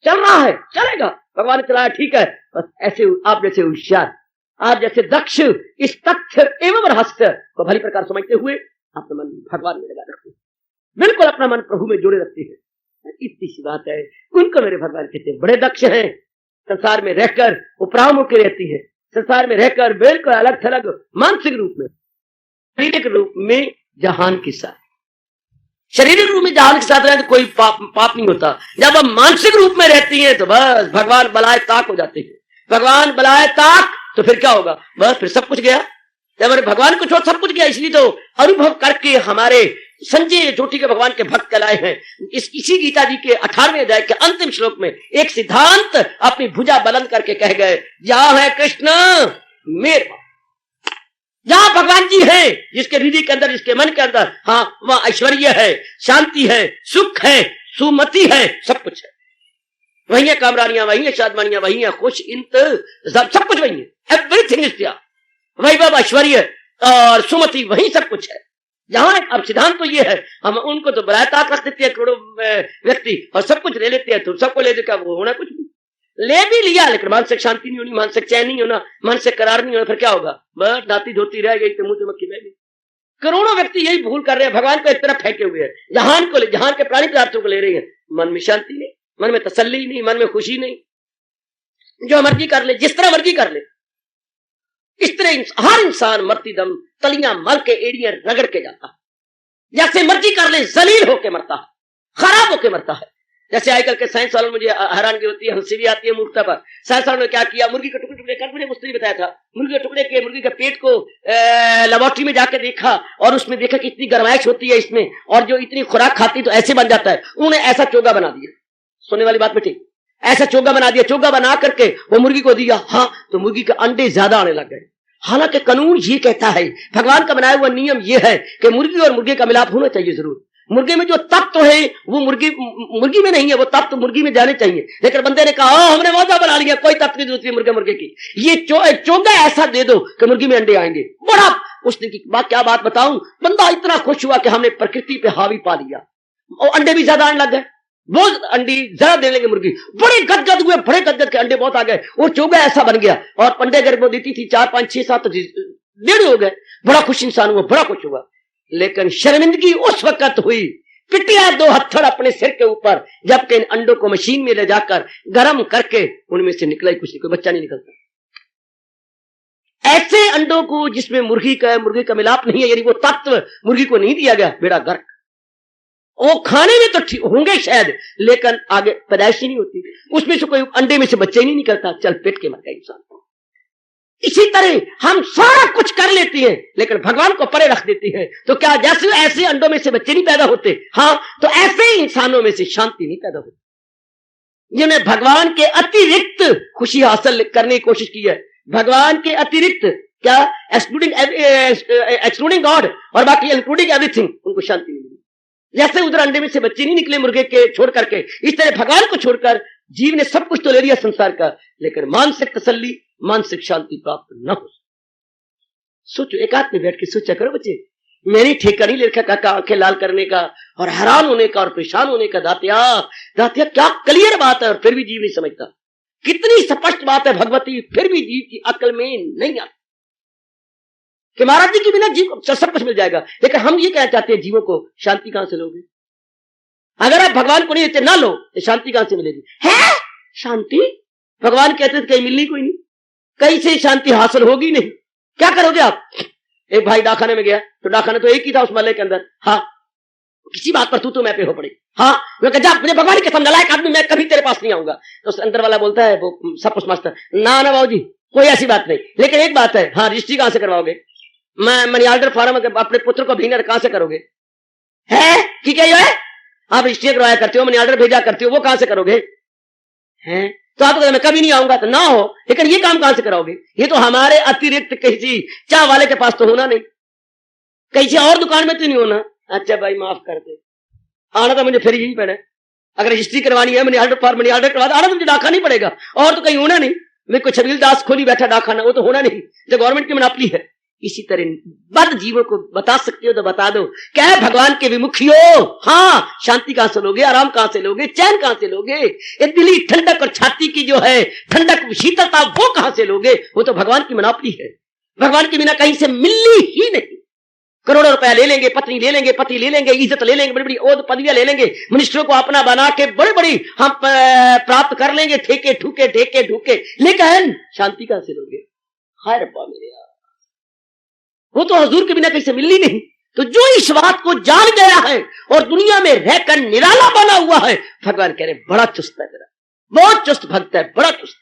चल रहा है, चलेगा, भगवान ने चलाया, ठीक है। बस ऐसे आप जैसे होशियार, आप जैसे दक्ष इस तथ्य एवं रहस्य को भली प्रकार समझते हुए अपना मन भगवान में लगा रखते हैं, बिल्कुल अपना मन प्रभु में जोड़े रखते हैं। इतनी सी बात है। उनको मेरे भगवान कहते हैं बड़े दक्ष हैं, संसार में रहकर उपराम होकर रहती है, संसार में रहकर बिल्कुल अलग थलग मानसिक रूप में, शारीरिक रूप में जहान के साथ, शारीरिक रूप में जहान के साथ रहे तो कोई पाप नहीं होता। जब हम मानसिक रूप में रहती हैं तो बस भगवान बलाए ताक हो जाते हैं। भगवान बलाए ताक तो फिर क्या होगा? बस फिर सब कुछ गया। जब हमारे भगवान कुछ हो सब कुछ गया। इसलिए तो अनुभव करके हमारे संजय जोटी के भगवान के भक्त कहलाए हैं। इसी गीता जी के 18वें अध्याय के अंतिम श्लोक में एक सिद्धांत अपनी भुजा बुलंद करके कह गए, जहां है कृष्ण मेरा, जहां भगवान जी है, जिसके हृदय के अंदर, जिसके मन के अंदर, हाँ, वहां ऐश्वर्य है, शांति है, सुख है, सुमति है, सब कुछ है। वही है कामरानियां, वही है शादमानियां, वही है खुश इंत, सब कुछ वही है। Everything is there. वैभव, ऐश्वर्य और सुमति, वही सब कुछ है। जहां अब सिद्धांत तो ये है, हम उनको तो बलात्कार रख देते हैं करोड़ों व्यक्ति और सब कुछ ले लेते हैं, तो सबको ले देकर वो होना कुछ नहीं, ले भी लिया लेकिन मानसिक शांति नहीं होनी, मानसिक चैन नहीं होना, मानसिक करार नहीं होना, फिर क्या होगा? बस नाती धोती रह गई तो मुंह से मक्खी बह गई। करोड़ों व्यक्ति यही भूल कर रहे हैं, भगवान को एक तरफ फेंके हुए हैं, जहान के प्राणी पदार्थों को ले रहे हैं। मन में शांति नहीं, मन में तसल्ली नहीं, मन में खुशी नहीं, जो मर्जी कर ले, जिस तरह मर्जी कर ले, इस तरह हर इंसान मरती दम तलियां मल के एड़ियां रगड़ के जाता है, जैसे मर्जी कर ले, जलील होके मरता है, खराब होके मरता है। जैसे आजकल के साइंस वालों मुझे हैरानगी होती है, हंसी भी आती है मूर्खता पर। साइंस वालों ने क्या किया, मुर्गी के टुकड़े टुकड़े कर, मुझे मुझसे बताया था, मुर्गी के टुकड़े के, मुर्गी के पेट को लेबोरेटरी में जाके देखा और उसमें देखा कि इतनी गर्माइश होती है इसमें, और जो इतनी खुराक खाती तो ऐसे बन जाता है। उन्होंने ऐसा चोगा बना दिया, सुनने वाली बात में ठीक, ऐसा चोगा बना दिया, चोगा बना करके वो मुर्गी को दिया, हाँ, तो मुर्गी के अंडे ज्यादा आने लग गए। हालांकि कानून ये कहता है, भगवान का बनाया हुआ नियम ये है कि मुर्गी और मुर्गे का मिलाप होना चाहिए जरूर। मुर्गे में जो तत्व है वो मुर्गी में नहीं है, वो तत्व मुर्गी में जाने चाहिए। लेकिन बंदे ने कहा हमने मौजा बना लिया, कोई तत्व की जरूरत नहीं मुर्गे की, ये चोगा ऐसा दे दो कि मुर्गी में अंडे आएंगे। बड़ा उसने की बात, क्या बात बताऊं, बंदा इतना खुश हुआ कि हमने प्रकृति पे हावी पा लिया और अंडे भी ज्यादा आने लग गए, बहुत अंडे ज्यादा देने लगे मुर्गी, बड़े गदगद हुए, बड़े गदगद के अंडे बहुत आ गए और चोगा ऐसा बन गया। और अंडे अगर वो देती थी 4 5 6 7 डेढ़ हो गए, बड़ा खुश इंसान हुआ, बड़ा खुश हुआ। लेकिन शर्मिंदगी उस वक्त हुई, पिटिया 2 हत्थड़ अपने सिर के ऊपर, जबकि इन अंडों को मशीन में ले जाकर गर्म करके उनमें से निकला ही कुछ नहीं, कोई बच्चा नहीं निकलता। ऐसे अंडों को जिसमें मुर्गी का मिलाप नहीं है, यानी वो तत्व मुर्गी को नहीं दिया गया, बेड़ा गर्क। वो खाने में तो ठीक होंगे शायद, लेकिन आगे पैदाइश ही नहीं होती, उसमें से कोई अंडे में से बच्चे ही नहीं निकलता, चल पेट के मर गया इंसान। इसी तरह हम सारा कुछ कर लेते हैं लेकिन भगवान को परे रख देते हैं, तो क्या जैसे ऐसे अंडों में से बच्चे नहीं पैदा होते, हाँ, तो ऐसे ही इंसानों में से शांति नहीं पैदा होती, जिन्हें भगवान के अतिरिक्त खुशी हासिल करने की कोशिश की है। भगवान के अतिरिक्त क्या, एक्सक्लूडिंग गॉड और बाकी इंक्लूडिंग एवरीथिंग, उनको शांति नहीं मिली। जैसे उधर अंडे में से बच्चे नहीं निकले मुर्गे के छोड़ करके, इस तरह भगवान को छोड़कर जीव ने सब कुछ तो ले लिया संसार का, लेकिन मानसिक तसल्ली, मानसिक शांति प्राप्त न हो। सोचो, एक आध में बैठ के सोचा करो बच्चे, मैंने ठेका नहीं ले रखा काका आंखें लाल करने का और हैरान होने का और परेशान होने का। दातिया क्या क्लियर बात है और फिर भी जीव नहीं समझता, कितनी स्पष्ट बात है भगवती, फिर भी जीव की अकल में नहीं आती कि महाराज जी के बिना जीव सब कुछ मिल जाएगा। लेकिन हम ये कहना चाहते हैं, जीवों को शांति कहां से लोगे? अगर आप भगवान को नहीं देते ना लो तो शांति कहां से मिलेगी? है शांति, भगवान कहते थे कहीं मिलनी कोई नहीं, कहीं से शांति हासिल होगी नहीं। क्या करोगे आप? एक भाई डाकखाने में गया तो डाकखाना तो एक ही था उस महल के अंदर, हाँ, किसी बात पर तू मैं पे हो पड़ी, हाँ, मैं कहा मुझे भगवान के समझाया आदमी, मैं कभी तेरे पास नहीं आऊंगा। तो उस अंदर वाला बोलता है, वो सब कुछ मास्टर, ना बाबू जी कोई ऐसी बात नहीं, लेकिन एक बात है, हाँ, रजिस्ट्री कहां से करवाओगे? मैं मनी ऑर्डर फॉर्म अपने पुत्र को भेजना कहां से करोगे? है कि क्या है, आप रजिस्ट्री करवाया करते हो, मनी ऑर्डर भेजा करते हो, वो कहां से करोगे? हैं तो आप मैं कभी नहीं आऊंगा, तो ना हो, लेकिन ये काम कहां से कराओगे? ये तो हमारे अतिरिक्त किसी चाय वाले के पास तो होना नहीं, किसी और दुकान में तो नहीं होना। अच्छा भाई माफ कर दे, आना तो मुझे फिर यही पड़े, अगर रजिस्ट्री करवानी है, money order form money order करवा, आना तो मुझे डाका नहीं पड़ेगा, और तो कहीं होना नहीं। मैं कोई छबील दास खोली बैठा डाकखाना, वो तो होना नहीं, जो गवर्नमेंट की मनापली है। इसी तरह बद जीवों को बता सकते हो तो बता दो, क्या है भगवान के विमुखी हो, हाँ, शांति कहां से लोगे, आराम कहां से लोगे, चैन कहां से लोगे, ये दिली ठंडक और छाती की जो है ठंडक शीतलता, वो कहां से लोगे? वो तो भगवान की मनापली है, भगवान के बिना कहीं से मिलनी ही नहीं। करोड़ों रुपया ले लेंगे, पत्नी ले लेंगे, पति ले लेंगे, इज्जत ले लेंगे, बड़ी बड़ी ओद पदवियां ले लेंगे, मिनिस्टरों को अपना बना के बड़ी बड़ी हम प्राप्त कर लेंगे, ठेके ठूके ढेके ढूके, लेकिन शांति कहां से लोगे? हाय रब्बा मेरे यार, वो तो हजूर के बिना कहीं से मिलनी नहीं। तो जो इस बात को जान गया है और दुनिया में रहकर निराला बना हुआ है, भगवान कह रहे बड़ा चुस्त है मेरा, बहुत चुस्त भक्त है, बड़ा चुस्त।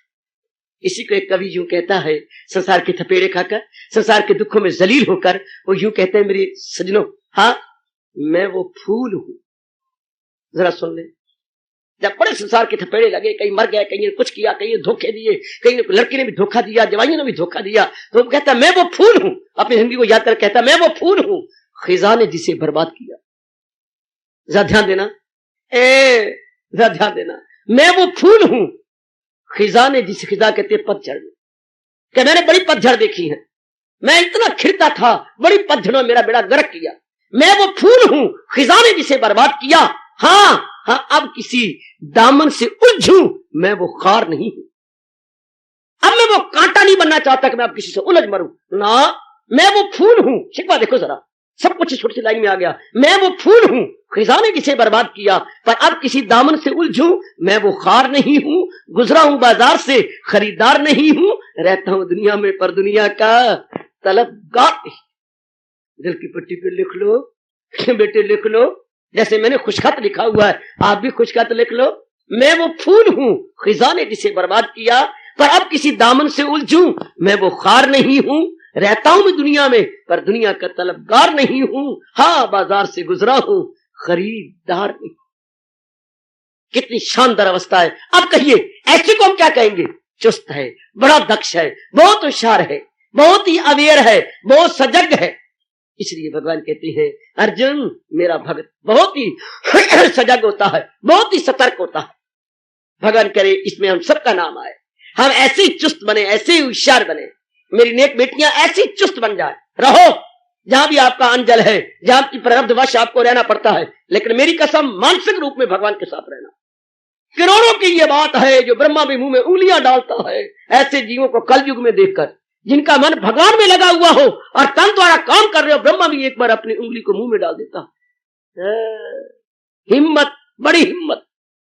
इसी को एक कवि यूं कहता है, संसार के थपेड़े खाकर, संसार के दुखों में जलील होकर, वो यूं कहते हैं, मेरे सजनों, हाँ, मैं वो फूल हूं। जरा सुन ले, जब बड़े संसार के थपेड़े लगे, कहीं मर गए, कहीं ने कुछ किया, कहीं ने धोखे दिए, कहीं ने लड़की ने भी धोखा दिया, जवाइयों ने भी धोखा दिया, तो वो कहता मैं वो फूल हूं। अपनी जिंदगी को याद कर कहता मैं वो फूल हूं, खिजा ने जिसे बर्बाद किया। जरा ध्यान देना, जरा ध्यान देना, मैं वो फूल हूं, खिजा ने जिसे, खिजा कहते पतझड़ में, कि मैंने बड़ी पतझड़ देखी है, मैं इतना खिलता था, बड़ी पतझड़ों मेरा बेड़ा गर्क किया। मैं वो फूल हूं, खिजा ने जिसे बर्बाद किया। हाँ, अब किसी दामन से उलझूं, मैं वो खार नहीं हूं। अब मैं वो कांटा नहीं बनना चाहता कि मैं अब किसी से उलझ मरूं ना, मैं वो फूल हूं। शिकवा देखो जरा, सब कुछ छोटी सी लाइन में आ गया। मैं वो फूल हूं, खिजा ने जिसे बर्बाद किया, पर अब किसी दामन से उलझूं, मैं वो खार नहीं हूं। गुजरा हूं बाजार से, खरीदार नहीं हूं, रहता हूं दुनिया में, पर दुनिया का तलबगार नहीं। दिल की पट्टी पे लिख लो बेटे, लिख लो, जैसे मैंने खुशखत लिखा हुआ है, आप भी खुशखत लिख लो। मैं वो फूल हूं, खिजा ने जिसे बर्बाद किया, पर अब किसी दामन से उलझूं, मैं वो खार नहीं हूं। रहता हूं मैं दुनिया में, पर दुनिया का तलबगार नहीं हूं। हाँ, बाजार से गुजरा हूं, खरीदार नहीं। कितनी शानदार अवस्था है। अब कहिए ऐसे को हम क्या कहेंगे? चुस्त है, बड़ा दक्ष है, बहुत होशियार है, बहुत ही अवेयर है, बहुत सजग है। इसलिए भगवान कहते हैं अर्जुन मेरा भक्त बहुत ही सजग होता है, बहुत ही सतर्क होता है। भगवान करे इसमें हम सबका नाम आए, हम ऐसे ही चुस्त बने, ऐसे ही होशियार बने, मेरी नेक बेटियां ऐसी चुस्त बन जाए। रहो जहां भी आपका अंजल है, जहां की प्रारब्धवश आपको रहना पड़ता है, लेकिन मेरी कसम मानसिक रूप में भगवान के साथ रहना। करोड़ों की ये बात है जो ब्रह्मा भी मुंह में उंगलियां डालता है ऐसे जीवों को कलयुग में देखकर, जिनका मन भगवान में लगा हुआ हो और तन द्वारा काम कर रहे हो। ब्रह्मा भी एक बार अपनी उंगली को मुंह में डाल देता। हिम्मत, बड़ी हिम्मत।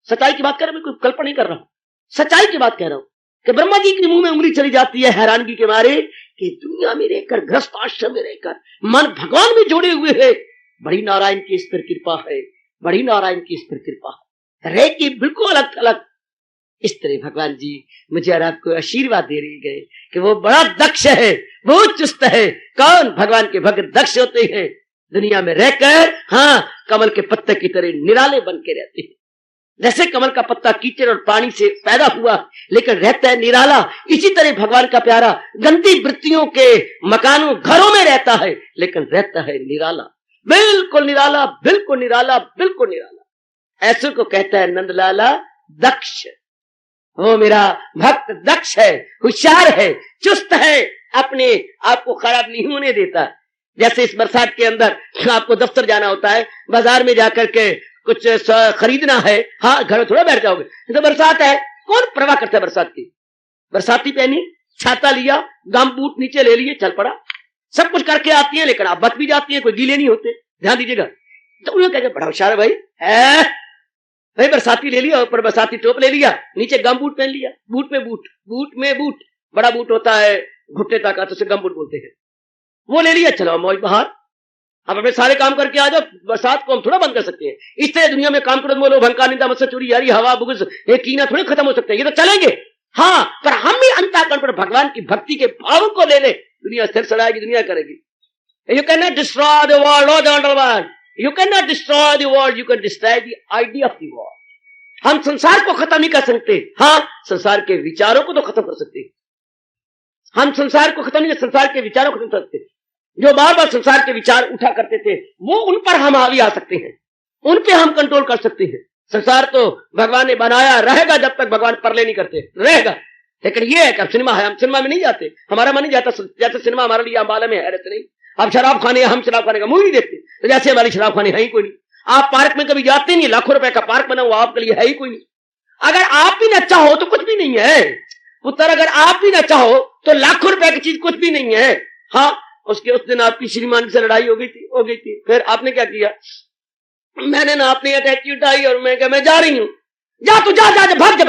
सच्चाई की बात कर रहा हूं, कोई कल्पना नहीं कर रहा हूं, सच्चाई की बात कह रहा हूं कि ब्रह्मा जी के मुंह में उंगली चली जाती है हैरानगी के मारे कि दुनिया में रहकर, गृहस्थ आश्रम में रहकर मन भगवान में जोड़े हुए है। बड़ी नारायण की इस पर कृपा है, बड़ी नारायण की इस पर कृपा है। रह के बिल्कुल अलग अलग। इस तरह भगवान जी मुझे और आपको आशीर्वाद दे रहे गए कि वो बड़ा दक्ष है, बहुत चुस्त है। कौन? भगवान के भक्त दक्ष होते हैं, दुनिया में रहकर हाँ कमल के पत्ते की तरह निराले बन के रहते हैं। जैसे कमल का पत्ता कीचड़ और पानी से पैदा हुआ लेकिन रहता है निराला, इसी तरह भगवान का प्यारा गंदी वृत्तियों के मकानों घरों में रहता है लेकिन रहता है निराला, बिल्कुल निराला, बिल्कुल निराला, बिल्कुल निराला। ऐसे को कहता है नंदलाला दक्ष। वो मेरा भक्त दक्ष है, होशियार है, चुस्त है, अपने आप को खराब नहीं होने देता। जैसे इस बरसात के अंदर आपको दफ्तर जाना होता है, बाजार में जाकर के कुछ खरीदना है, हाँ घर में थोड़ा बैठ जाओगे, तो बरसात है, कौन परवाह करता है बरसात की? बरसाती पहनी, छाता लिया, गम बूट नीचे ले लिए, चल पड़ा, सब कुछ करके आती है, लेकिन आप बच भी जाती है, कोई गीले नहीं होते, ध्यान दीजिएगा। तो उन्होंने कहा बड़ा होशियार है भाई, है भाई, बरसाती ले लिया, ऊपर बरसाती टोप ले लिया, नीचे गम बूट पहन लिया, बूट में बूट, बूट में बूट, बड़ा बूट होता है घुटने तक, तो उसे गम बूट बोलते हैं, वो ले लिया, चलो मौज बहार, अब अपने सारे काम करके आ जाओ। बरसात को हम थोड़ा बंद कर सकते हैं। इस तरह दुनिया में काम करो, बोलो भंका निंदा मत चोरी यारी हवा बुगज ये कीना थोड़े खत्म हो सकते हैं, ये तो चलेंगे हाँ, पर हम भी अंतःकरण पर भगवान की भक्ति के भाव को ले ले, दुनिया स्थिर सड़ाएगी, दुनिया करेगी। You can not destroy the world और the underworld, you can not destroy the world, you can destroy the idea of the world. हम संसार को खत्म नहीं कर सकते, हाँ संसार के विचारों को तो खत्म कर सकते हैं। हम संसार को खत्म नहीं कर, संसार के विचारों को खत्म कर सकते। जो बार बार संसार के विचार उठा करते थे वो उन पर हम हावी आ सकते हैं, उन पे हम कंट्रोल कर सकते हैं। संसार तो भगवान ने बनाया, रहेगा जब तक भगवान परले नहीं करते, रहेगा। लेकिन ये है कि अब सिनेमा है, हम सिनेमा में नहीं जाते, हमारा मन नहीं जाता, जैसे सिनेमा हमारे लिए अम्बाला में है नहीं। अब शराब खाने, हम शराब खाने का मुंह नहीं देखते, तो जैसे हमारी शराब खाने है ही कोई नहीं। आप पार्क में कभी जाते नहीं, लाखों रुपए का पार्क बना हुआ आपके लिए है ही कोई नहीं। अगर आप भी न चाहो तो कुछ भी नहीं है पुत्र, अगर आप भी न चाहो तो लाखों रुपए की चीज कुछ भी नहीं है। हाँ, उसके उस दिन आपकी श्रीमान से लड़ाई हो गई थी, फिर आपने क्या किया? मैंने ना अपनी अटैची उठाई और मैं क्या, मैं जा रही हूं, जा तू जा, जा, जा भाग जा,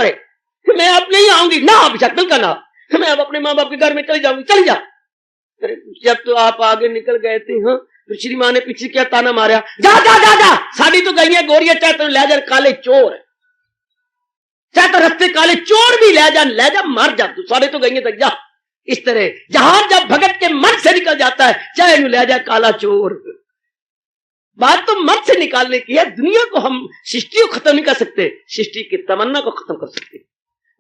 मैं अब नहीं आऊंगी ना, अभिषेक बिल्कुल ना, मैं अब अपने माँ बाप के घर में चली जाऊंगी, चली जा। जब तो आप आगे निकल गए थे, हाँ, तो श्रीमान ने पीछे क्या ताना मारा, जा जा जा जा, साड़ी तो गई है गोरिया, चाहे तो ले जा, काले चोर है, चाहे तो रस्ते काले चोर भी ले जा, मर जा तू, साड़ी तो गई है, तक जा। इस तरह जहां जब भगत के मन से निकल जाता है, चाहे ले जा काला चोर, बात तो मत से निकालने की है। दुनिया को हम सृष्टि को खत्म नहीं कर सकते, सृष्टि की तमन्ना को खत्म कर सकते।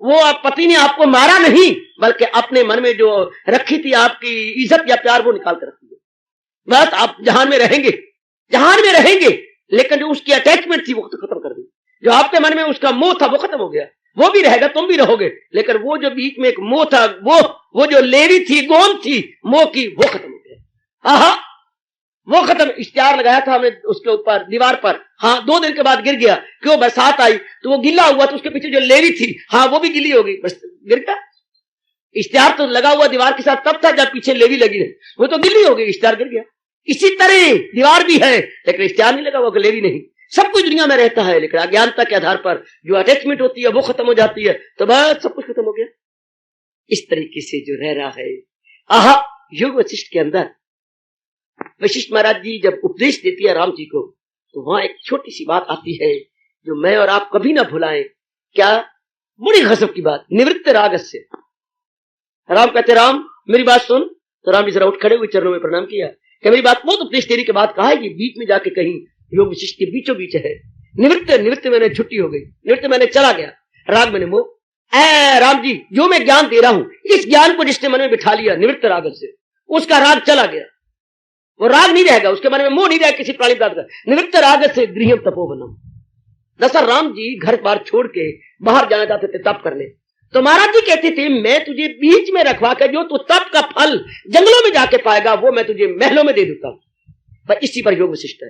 वो आप पति ने आपको मारा नहीं, बल्कि अपने मन में जो रखी थी आपकी इज्जत या प्यार, वो निकाल कर रखी है। बस आप जहान में रहेंगे, जहान में रहेंगे, लेकिन जो उसकी अटैचमेंट थी वो तो खत्म कर दी। जो आपके मन में उसका मोह था वो खत्म हो गया, वो भी रहेगा, तुम भी रहोगे, लेकिन वो जो बीच में एक मोह था, वो जो लेवी थी, गोंद थी मोह की, वो खत्म हो गया। आहा, वो खत्म। इश्तिहार लगाया था हमने उसके ऊपर दीवार पर, हाँ 2 दिन के बाद गिर गया। क्यों? बरसात आई तो वो गिल्ला हुआ, तो उसके पीछे जो लेवी थी, हाँ वो भी गिल्ली हो गई, बस गिर गया। इश्तिहार तो लगा हुआ दीवार के साथ तब था जब पीछे लेवी लगी है, वो तो गिल्ली हो गई, इश्तिहार गिर गया। इसी तरह दीवार भी है, लेकिन इश्तिहार नहीं लगा हुआ, लेवी नहीं। सब कुछ दुनिया में रहता है, लेकिन अज्ञानता के आधार पर जो अटैचमेंट होती है वो खत्म हो जाती है, तो बस सब कुछ खत्म हो गया। इस तरीके से जो रह रहा है, आहा, योग वशिष्ठ के अंदर वशिष्ठ महाराज जी जब उपदेश देती है राम जी को, तो वहां एक छोटी सी बात आती है जो मैं और आप कभी ना भुलाएं। क्या? बड़ी गजब की बात। निवृत्त रागस्य, राम कहते राम मेरी बात सुन। तो राम जी जरा उठ खड़े हुए, चरणों में प्रणाम किया कि मेरी बात बहुत उपदेश देने के बाद कहा है कि बीच में जाके कहीं योग वशिष्ठ के बीचों बीच है। निवृत्त मैंने छुट्टी हो गई, निवृत्त मैंने चला गया, राग मैंने मोह। राम जी जो मैं ज्ञान दे रहा हूं, इस ज्ञान को जिसने मन में बिठा लिया निवृत्त राग से, उसका राग चला गया, वो राग नहीं रहेगा, उसके मन में मोह नहीं रहेगा किसी प्राणी प्राप्त का। निवृत्त राग से गृहम तपोवनम। दशरथ राम जी घर बार छोड़ के बाहर जाना चाहते थे तप करने, तो महाराज जी कहते थे मैं तुझे बीच में रखवा कर जो तू तप का फल जंगलों में जाके पाएगा वो मैं तुझे महलों में दे देता हूं। पर इसी पर योग वशिष्ठ है,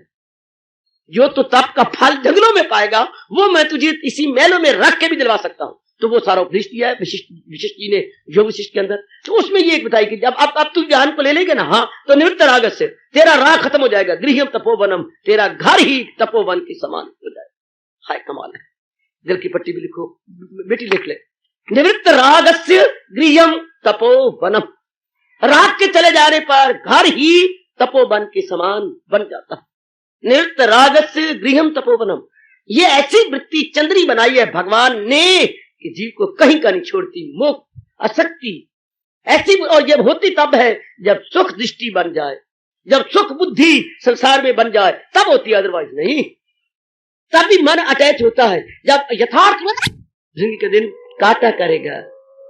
जो तू तप का फल जंगलों में पाएगा वो मैं तुझे इसी महलों में रख के भी दिलवा सकता हूं। तो वो सारा उपदेश दिया है वशिष्ठ जी ने योग वशिष्ठ के अंदर। तो उसमें ये एक बताई कि जब अब तू ज्ञान को ले लेगे ना, हाँ, तो निवृत्त राग से तेरा राग खत्म हो जाएगा, गृहम तपोवनम, तेरा घर ही तपोवन के समान हो जाएगा। हाय कमाल है। दिल की पट्टी भी लिखो, बेटी लिख ले, निवृत्त रागस्य गृहम तपोवनम। राग के चले जाने पर घर ही तपोवन के समान बन जाता है। निवृत्त रागस्य गृहम तपोवनम, ये ऐसी वृत्ति चंद्री बनाई है भगवान ने कि जीव को कहीं का नहीं छोड़ती। मोह आसक्ति ऐसी, और ये होती तब है जब सुख दृष्टि बन जाए, जब सुख बुद्धि संसार में बन जाए, तब होती है, अदरवाइज नहीं। तब भी मन अटैच होता है जब यथार्थ में जिंदगी के दिन काटा करेगा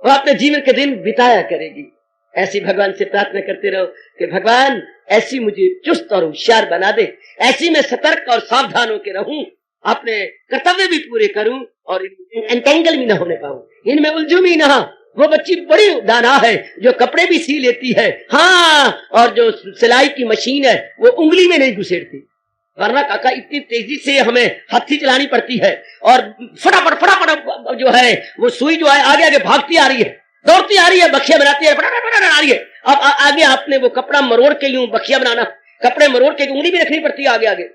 और अपने जीवन के दिन बिताया करेगी। ऐसी भगवान से प्रार्थना करते रहो कि भगवान ऐसी मुझे चुस्त और होशियार बना दे, ऐसी मैं सतर्क और सावधान होकर रहूं, अपने कर्तव्य भी पूरे करूं और एंटेंगल भी ना होने पाऊं, इनमें उलझूं भी ना। वो बच्ची बड़ी दाना है जो कपड़े भी सी लेती है, हाँ, और जो सिलाई की मशीन है वो उंगली में नहीं घुसेड़ती, वरना काका इतनी तेजी से हमें हथी चलानी पड़ती है और फटाफट जो है वो सुई जो है आगे आगे भागती आ रही है, दौड़ती आ रही है, बखिया बनाती है, फटाफट आ रही है। अब आगे आपने वो कपड़ा मरोड़ के यूं बखिया बनाना, कपड़े मरोड़ के उंगली भी रखनी पड़ती है आगे आगे।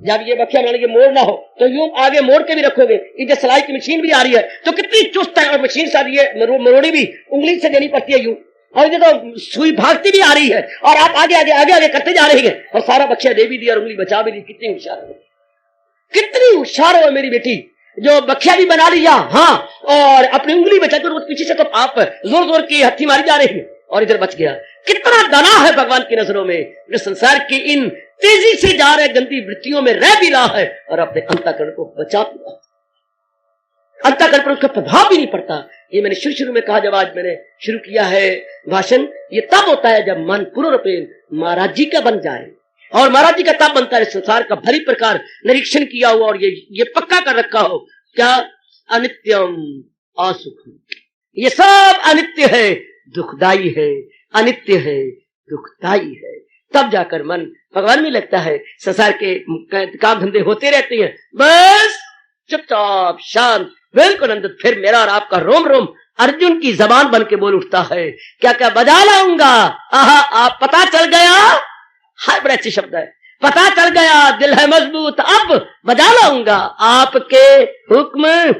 जब ये बखिया बनाने के मोड़ ना हो तो यूं आगे मोड़ के भी रखोगे। इधर सिलाई की मशीन भी आ रही है तो कितनी चुस्त है, और मशीन साथ ये मरोड़ी भी उंगली से देनी पड़ती है यूं, और इधर तो सुई भागती भी आ रही है और आप आगे आगे आगे आगे करते जा रहे हैं और सारा बखिया दे भी दिया और उंगली बचा भी दी। कितनी होशियार हो, कितनी होशियार हो मेरी बेटी, जो बखिया भी बना लिया, हाँ, और अपनी उंगली बचाकर पीछे से तो आप जोर जोर की हथी मारी जा रही है और इधर बच गया। कितना दाना है भगवान की नजरों में, जो संसार की इन तेजी से जा रहे गंदी वृत्तियों में रह भी रहा है और अपने अंतःकरण को बचा भी रहा है। अंतःकरण पर उसका प्रभाव भी नहीं पड़ता। ये मैंने शुरू में कहा, जब आज मैंने शुरू किया है भाषण, ये तब होता है जब मन पूर्ण रूपेण महाराज जी का बन जाए, और महाराज जी का तब बनता है संसार का भली प्रकार निरीक्षण किया हुआ और ये पक्का कर रखा हो, क्या अनित्यम असुखम, ये सब अनित्य है, दुखदाई है, अनित्य है, दुखदाई है। तब जाकर मन भगवान में लगता है। संसार के काम धंधे होते रहते हैं, बस चुपचाप शांत बिल्कुल आनंद। फिर मेरा और आपका रोम रोम अर्जुन की जबान बन के बोल उठता है, क्या क्या बजा लाऊंगा, आहा, आप पता चल गया, हाय बड़े अच्छे शब्द है, पता चल गया, दिल है मजबूत, अब बजा लाऊंगा आपके हुक्म,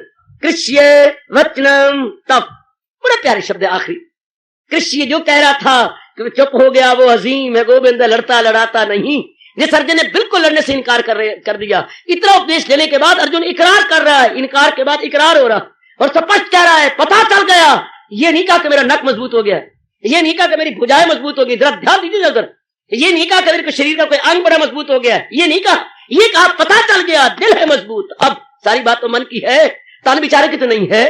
कृष्य वचनम तप। बड़े प्यारे शब्द है आखिरी। कृष्य जो कह रहा था कि चुप हो गया वो अजीम है, गोविंद लड़ता लड़ाता नहीं, जिस अर्जुन ने बिल्कुल लड़ने से इनकार कर दिया। इतना उपदेश लेने के बाद अर्जुन इकरार कर रहा है, इनकार के बाद इकरार हो रहा और स्पष्ट कह रहा है, पता चल गया। ये नहीं कहा कि मेरा नक मजबूत हो गया, ये नहीं कहा कि मेरी भुजाएं मजबूत हो गई। जरा ध्यान दीजिए, नजर ये नहीं कहा कबीर को शरीर का कोई अंग बड़ा मजबूत हो गया, ये नहीं कहा, ये कहा पता चल गया दिल है मजबूत। अब सारी बात तो मन की है, तन बेचारे की तो नहीं है।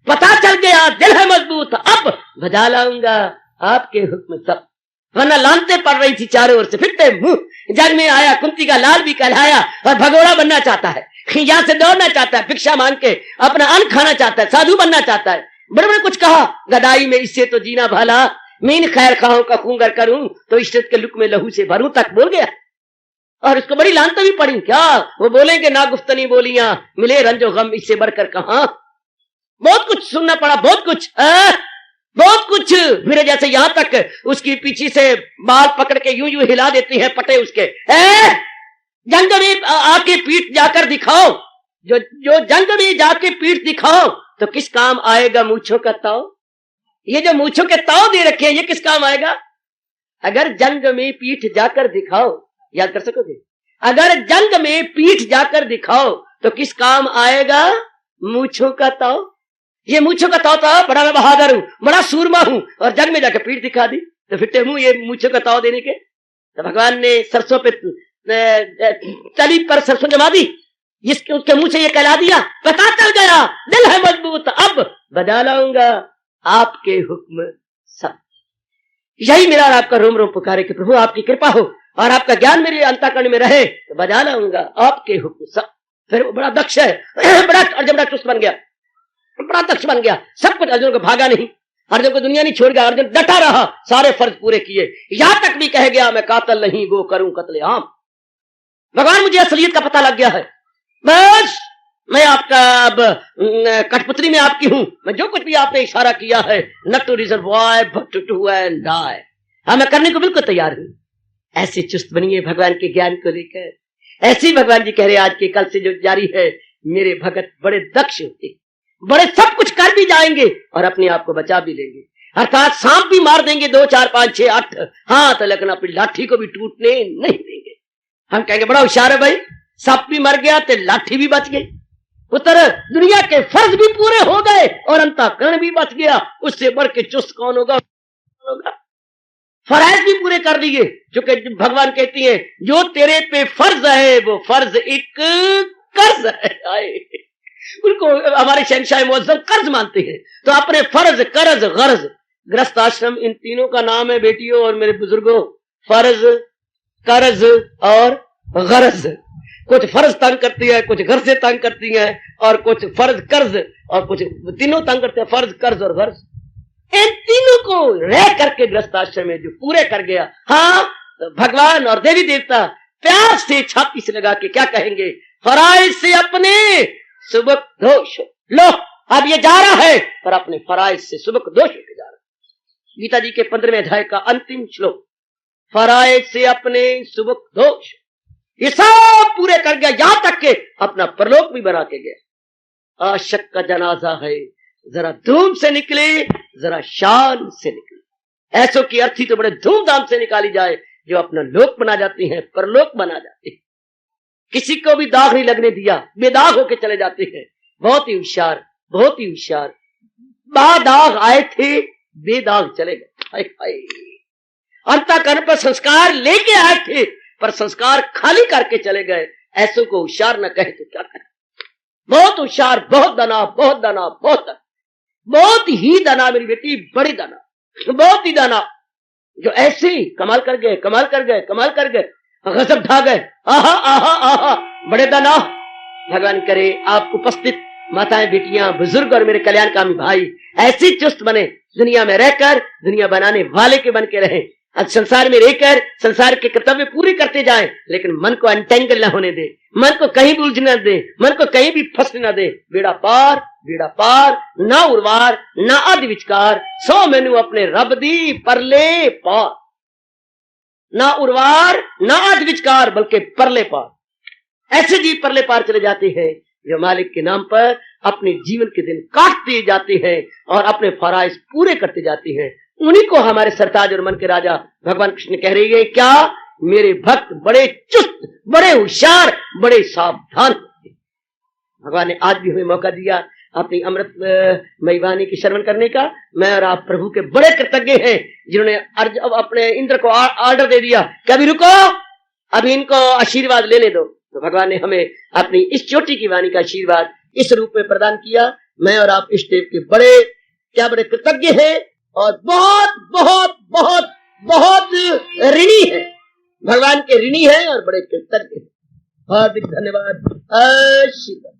पता चल गया दिल है मजबूत, अब बजा लाऊंगा आपके हुक्म सब। वरना लानते पड़ रही थी चारों ओर से, फिरते मुंह जग में आया, कुंती का लाल भी कहलाया और भगोड़ा बनना चाहता है, यहाँ से दौड़ना चाहता है, भिक्षा मांग के अपना अन्न खाना चाहता है, साधु बनना चाहता है। बड़े बड़े कुछ कहा, गदाई में इससे तो जीना भला, मैं इन खैर खाओं का खूंगर करूं तो इश्क के लुक में लहू से भरूं तक बोल गया। और उसको बड़ी लानत भी पड़ी, क्या वो बोलेंगे ना गुफ्तनी बोलियां, मिले रंजो गम इससे बढ़कर कहां। बहुत कुछ सुनना पड़ा, बहुत कुछ बहुत कुछ। मेरे जैसे यहां तक उसकी पीछे से बाल पकड़ के यूं यूं हिला देती है पटे उसके। जंग में आके पीठ जाकर दिखाओ, जो जंग में जाके पीठ दिखाओ तो किस काम आएगा मूंछों का ताव। ये जो मूंछों के ताव दे रखे हैं ये किस काम आएगा। अगर जंग में पीठ जाकर दिखाओ, याद कर सकोगे, अगर जंग में पीठ जाकर दिखाओ तो किस काम आएगा मूंछों का ताव। ये मूंछों का ताव था, बड़ा मैं बहादुर हूं, बड़ा सूरमा हूं, और जंग में जाकर पीठ दिखा दी तो फिरते मुंह ये मूंछों का ताव देने के। तो भगवान ने सरसों पे तली पर सरसों जमा दी, जिसके उसके मुंह से ये कहला दिया, पता चल गया दिल है मजबूत, अब बजा लाऊंगा आपके हुक्म सब। यही मेरा और आपका रोम रोम पुकारे कि प्रभु आपकी कृपा हो और आपका ज्ञान मेरे अंतःकरण में रहे तो बजा लाऊंगा आपके हुक्म सब। फिर वो बड़ा दक्ष है, बड़ा अर्जुन बड़ा चुस्त बन गया, बड़ा दक्ष बन गया, सब कुछ। अर्जुन को भागा नहीं, अर्जुन को दुनिया नहीं छोड़ गया, अर्जुन डटा रहा, सारे फर्ज पूरे किए, यहां तक भी कह गया मैं कातल नहीं गो करूं कत्ले आम। भगवान मुझे असलियत का पता लग गया है, बस मैं आपका अब कठपुतली में आपकी हूं, मैं जो कुछ भी आपने इशारा किया है, not to reason why but to do and die, हाँ मैं करने को बिल्कुल तैयार हूं। ऐसे चुस्त बनिए भगवान के ज्ञान को लेकर। ऐसे भगवान जी कह रहे आज के कल से जो जारी है, मेरे भगत बड़े दक्ष होते, बड़े सब कुछ कर भी जाएंगे और अपने आप को बचा भी लेंगे, अर्थात सांप भी मार देंगे 2 4 5 6 8, हाँ तो लेकिन अपनी लाठी को भी टूटने नहीं देंगे। हम कहेंगे बड़ा होशियार है भाई, सांप भी मर गया तो लाठी भी बच गई, पुत्र दुनिया के फर्ज भी पूरे हो गए और अंतःकरण भी बच गया, उससे बढ़ के चुस्त कौन होगा। फराइज भी पूरे कर दिए, जो कि भगवान कहती है जो तेरे पे फर्ज है वो फर्ज एक कर्ज है। उनको हमारे शहंशाह मुअज्जम कर्ज मानते हैं, तो अपने फर्ज कर्ज गर्ज, गृहस्थ आश्रम इन तीनों का नाम है बेटियों और मेरे बुजुर्गों, फर्ज कर्ज और गर्ज। कुछ फर्ज तंग करती है, कुछ घर से तंग करती है, और कुछ फर्ज कर्ज, और कुछ तीनों तंग करते हैं, फर्ज कर्ज और गर्ज। इन तीनों को रह करके गृहस्थ आश्रम में जो पूरे कर गया, हाँ तो भगवान और देवी देवता प्यार से छाती से लगा के क्या कहेंगे, फराइज से अपने सुबक दोष लो। अब ये जा रहा है पर अपने फराइज से सुबक दोष होकर जा रहा है। गीता जी के 15वें अध्याय का अंतिम श्लोक, फराइज से अपने सुबक दोष, ये सब पूरे कर गया, यहां तक के अपना परलोक भी बना के गया। आशक का जनाजा है, जरा धूम से निकले, जरा शान से निकले। ऐसों की अर्थी तो बड़े धूमधाम से निकाली जाए, जो अपना लोक बना जाती हैं, परलोक बना जाती है। किसी को भी दाग नहीं लगने दिया, बेदाग होके चले जाते हैं। बहुत ही होशियार, बहुत ही होशियार। दाग आए थे, बेदाग चले गए। अंतःकरण पर संस्कार लेके आए थे, पर संस्कार खाली करके चले गए। ऐसों को होशियार न कहे तो क्या करें। बहुत होशियार, बहुत दाना, बहुत दाना, बहुत ही दाना मेरी बेटी, बड़ी दाना, बहुत ही दाना, जो ऐसे ही कमाल कर गए, कमाल कर गए, कमाल कर गए, गजब ढा गए। आहा आहा आहा, बड़े दाना। भगवान करे आप उपस्थित माताएं, बेटियां, बुजुर्ग और मेरे कल्याणकामी भाई ऐसी चुस्त बने, दुनिया में रहकर दुनिया बनाने वाले के बन के रहे। अब संसार में रहकर संसार के कर्तव्य पूरे करते जाएं, लेकिन मन को अनटेंगल न होने दे, मन को कहीं भी उलझने न दे, मन को कहीं भी फंसने न दे। बेड़ा पार, ना उर्वार ना आदि विचकार, सो मैनू अपने रब दी परले पार। ना उर्वार ना आदि विचकार, बल्कि परले पार। ऐसे जीव परले पार चले जाते हैं जो मालिक के नाम पर अपने जीवन के दिन काटते जाते हैं और अपने फराइज पूरे करते जाते हैं। उन्हीं को हमारे सरताज और मन के राजा भगवान कृष्ण कह रही है, क्या मेरे भक्त बड़े चुस्त, बड़े होशियार, बड़े सावधान। भगवान ने आज भी हमें मौका दिया अपनी अमृतमयी वाणी की श्रवण करने का। मैं और आप प्रभु के बड़े कृतज्ञ हैं जिन्होंने अब अपने इंद्र को ऑर्डर दे दिया कि अभी रुको, अभी इनको आशीर्वाद लेने दो। तो भगवान ने हमें अपनी इस चोटी की वाणी का आशीर्वाद इस रूप में प्रदान किया। मैं और आप इष्टदेव के बड़े कृतज्ञ हैं और बहुत बहुत बहुत बहुत ऋणी है, भगवान के ऋणी है और बड़े कृतज्ञ है। हार्दिक धन्यवाद। आशीर्वाद।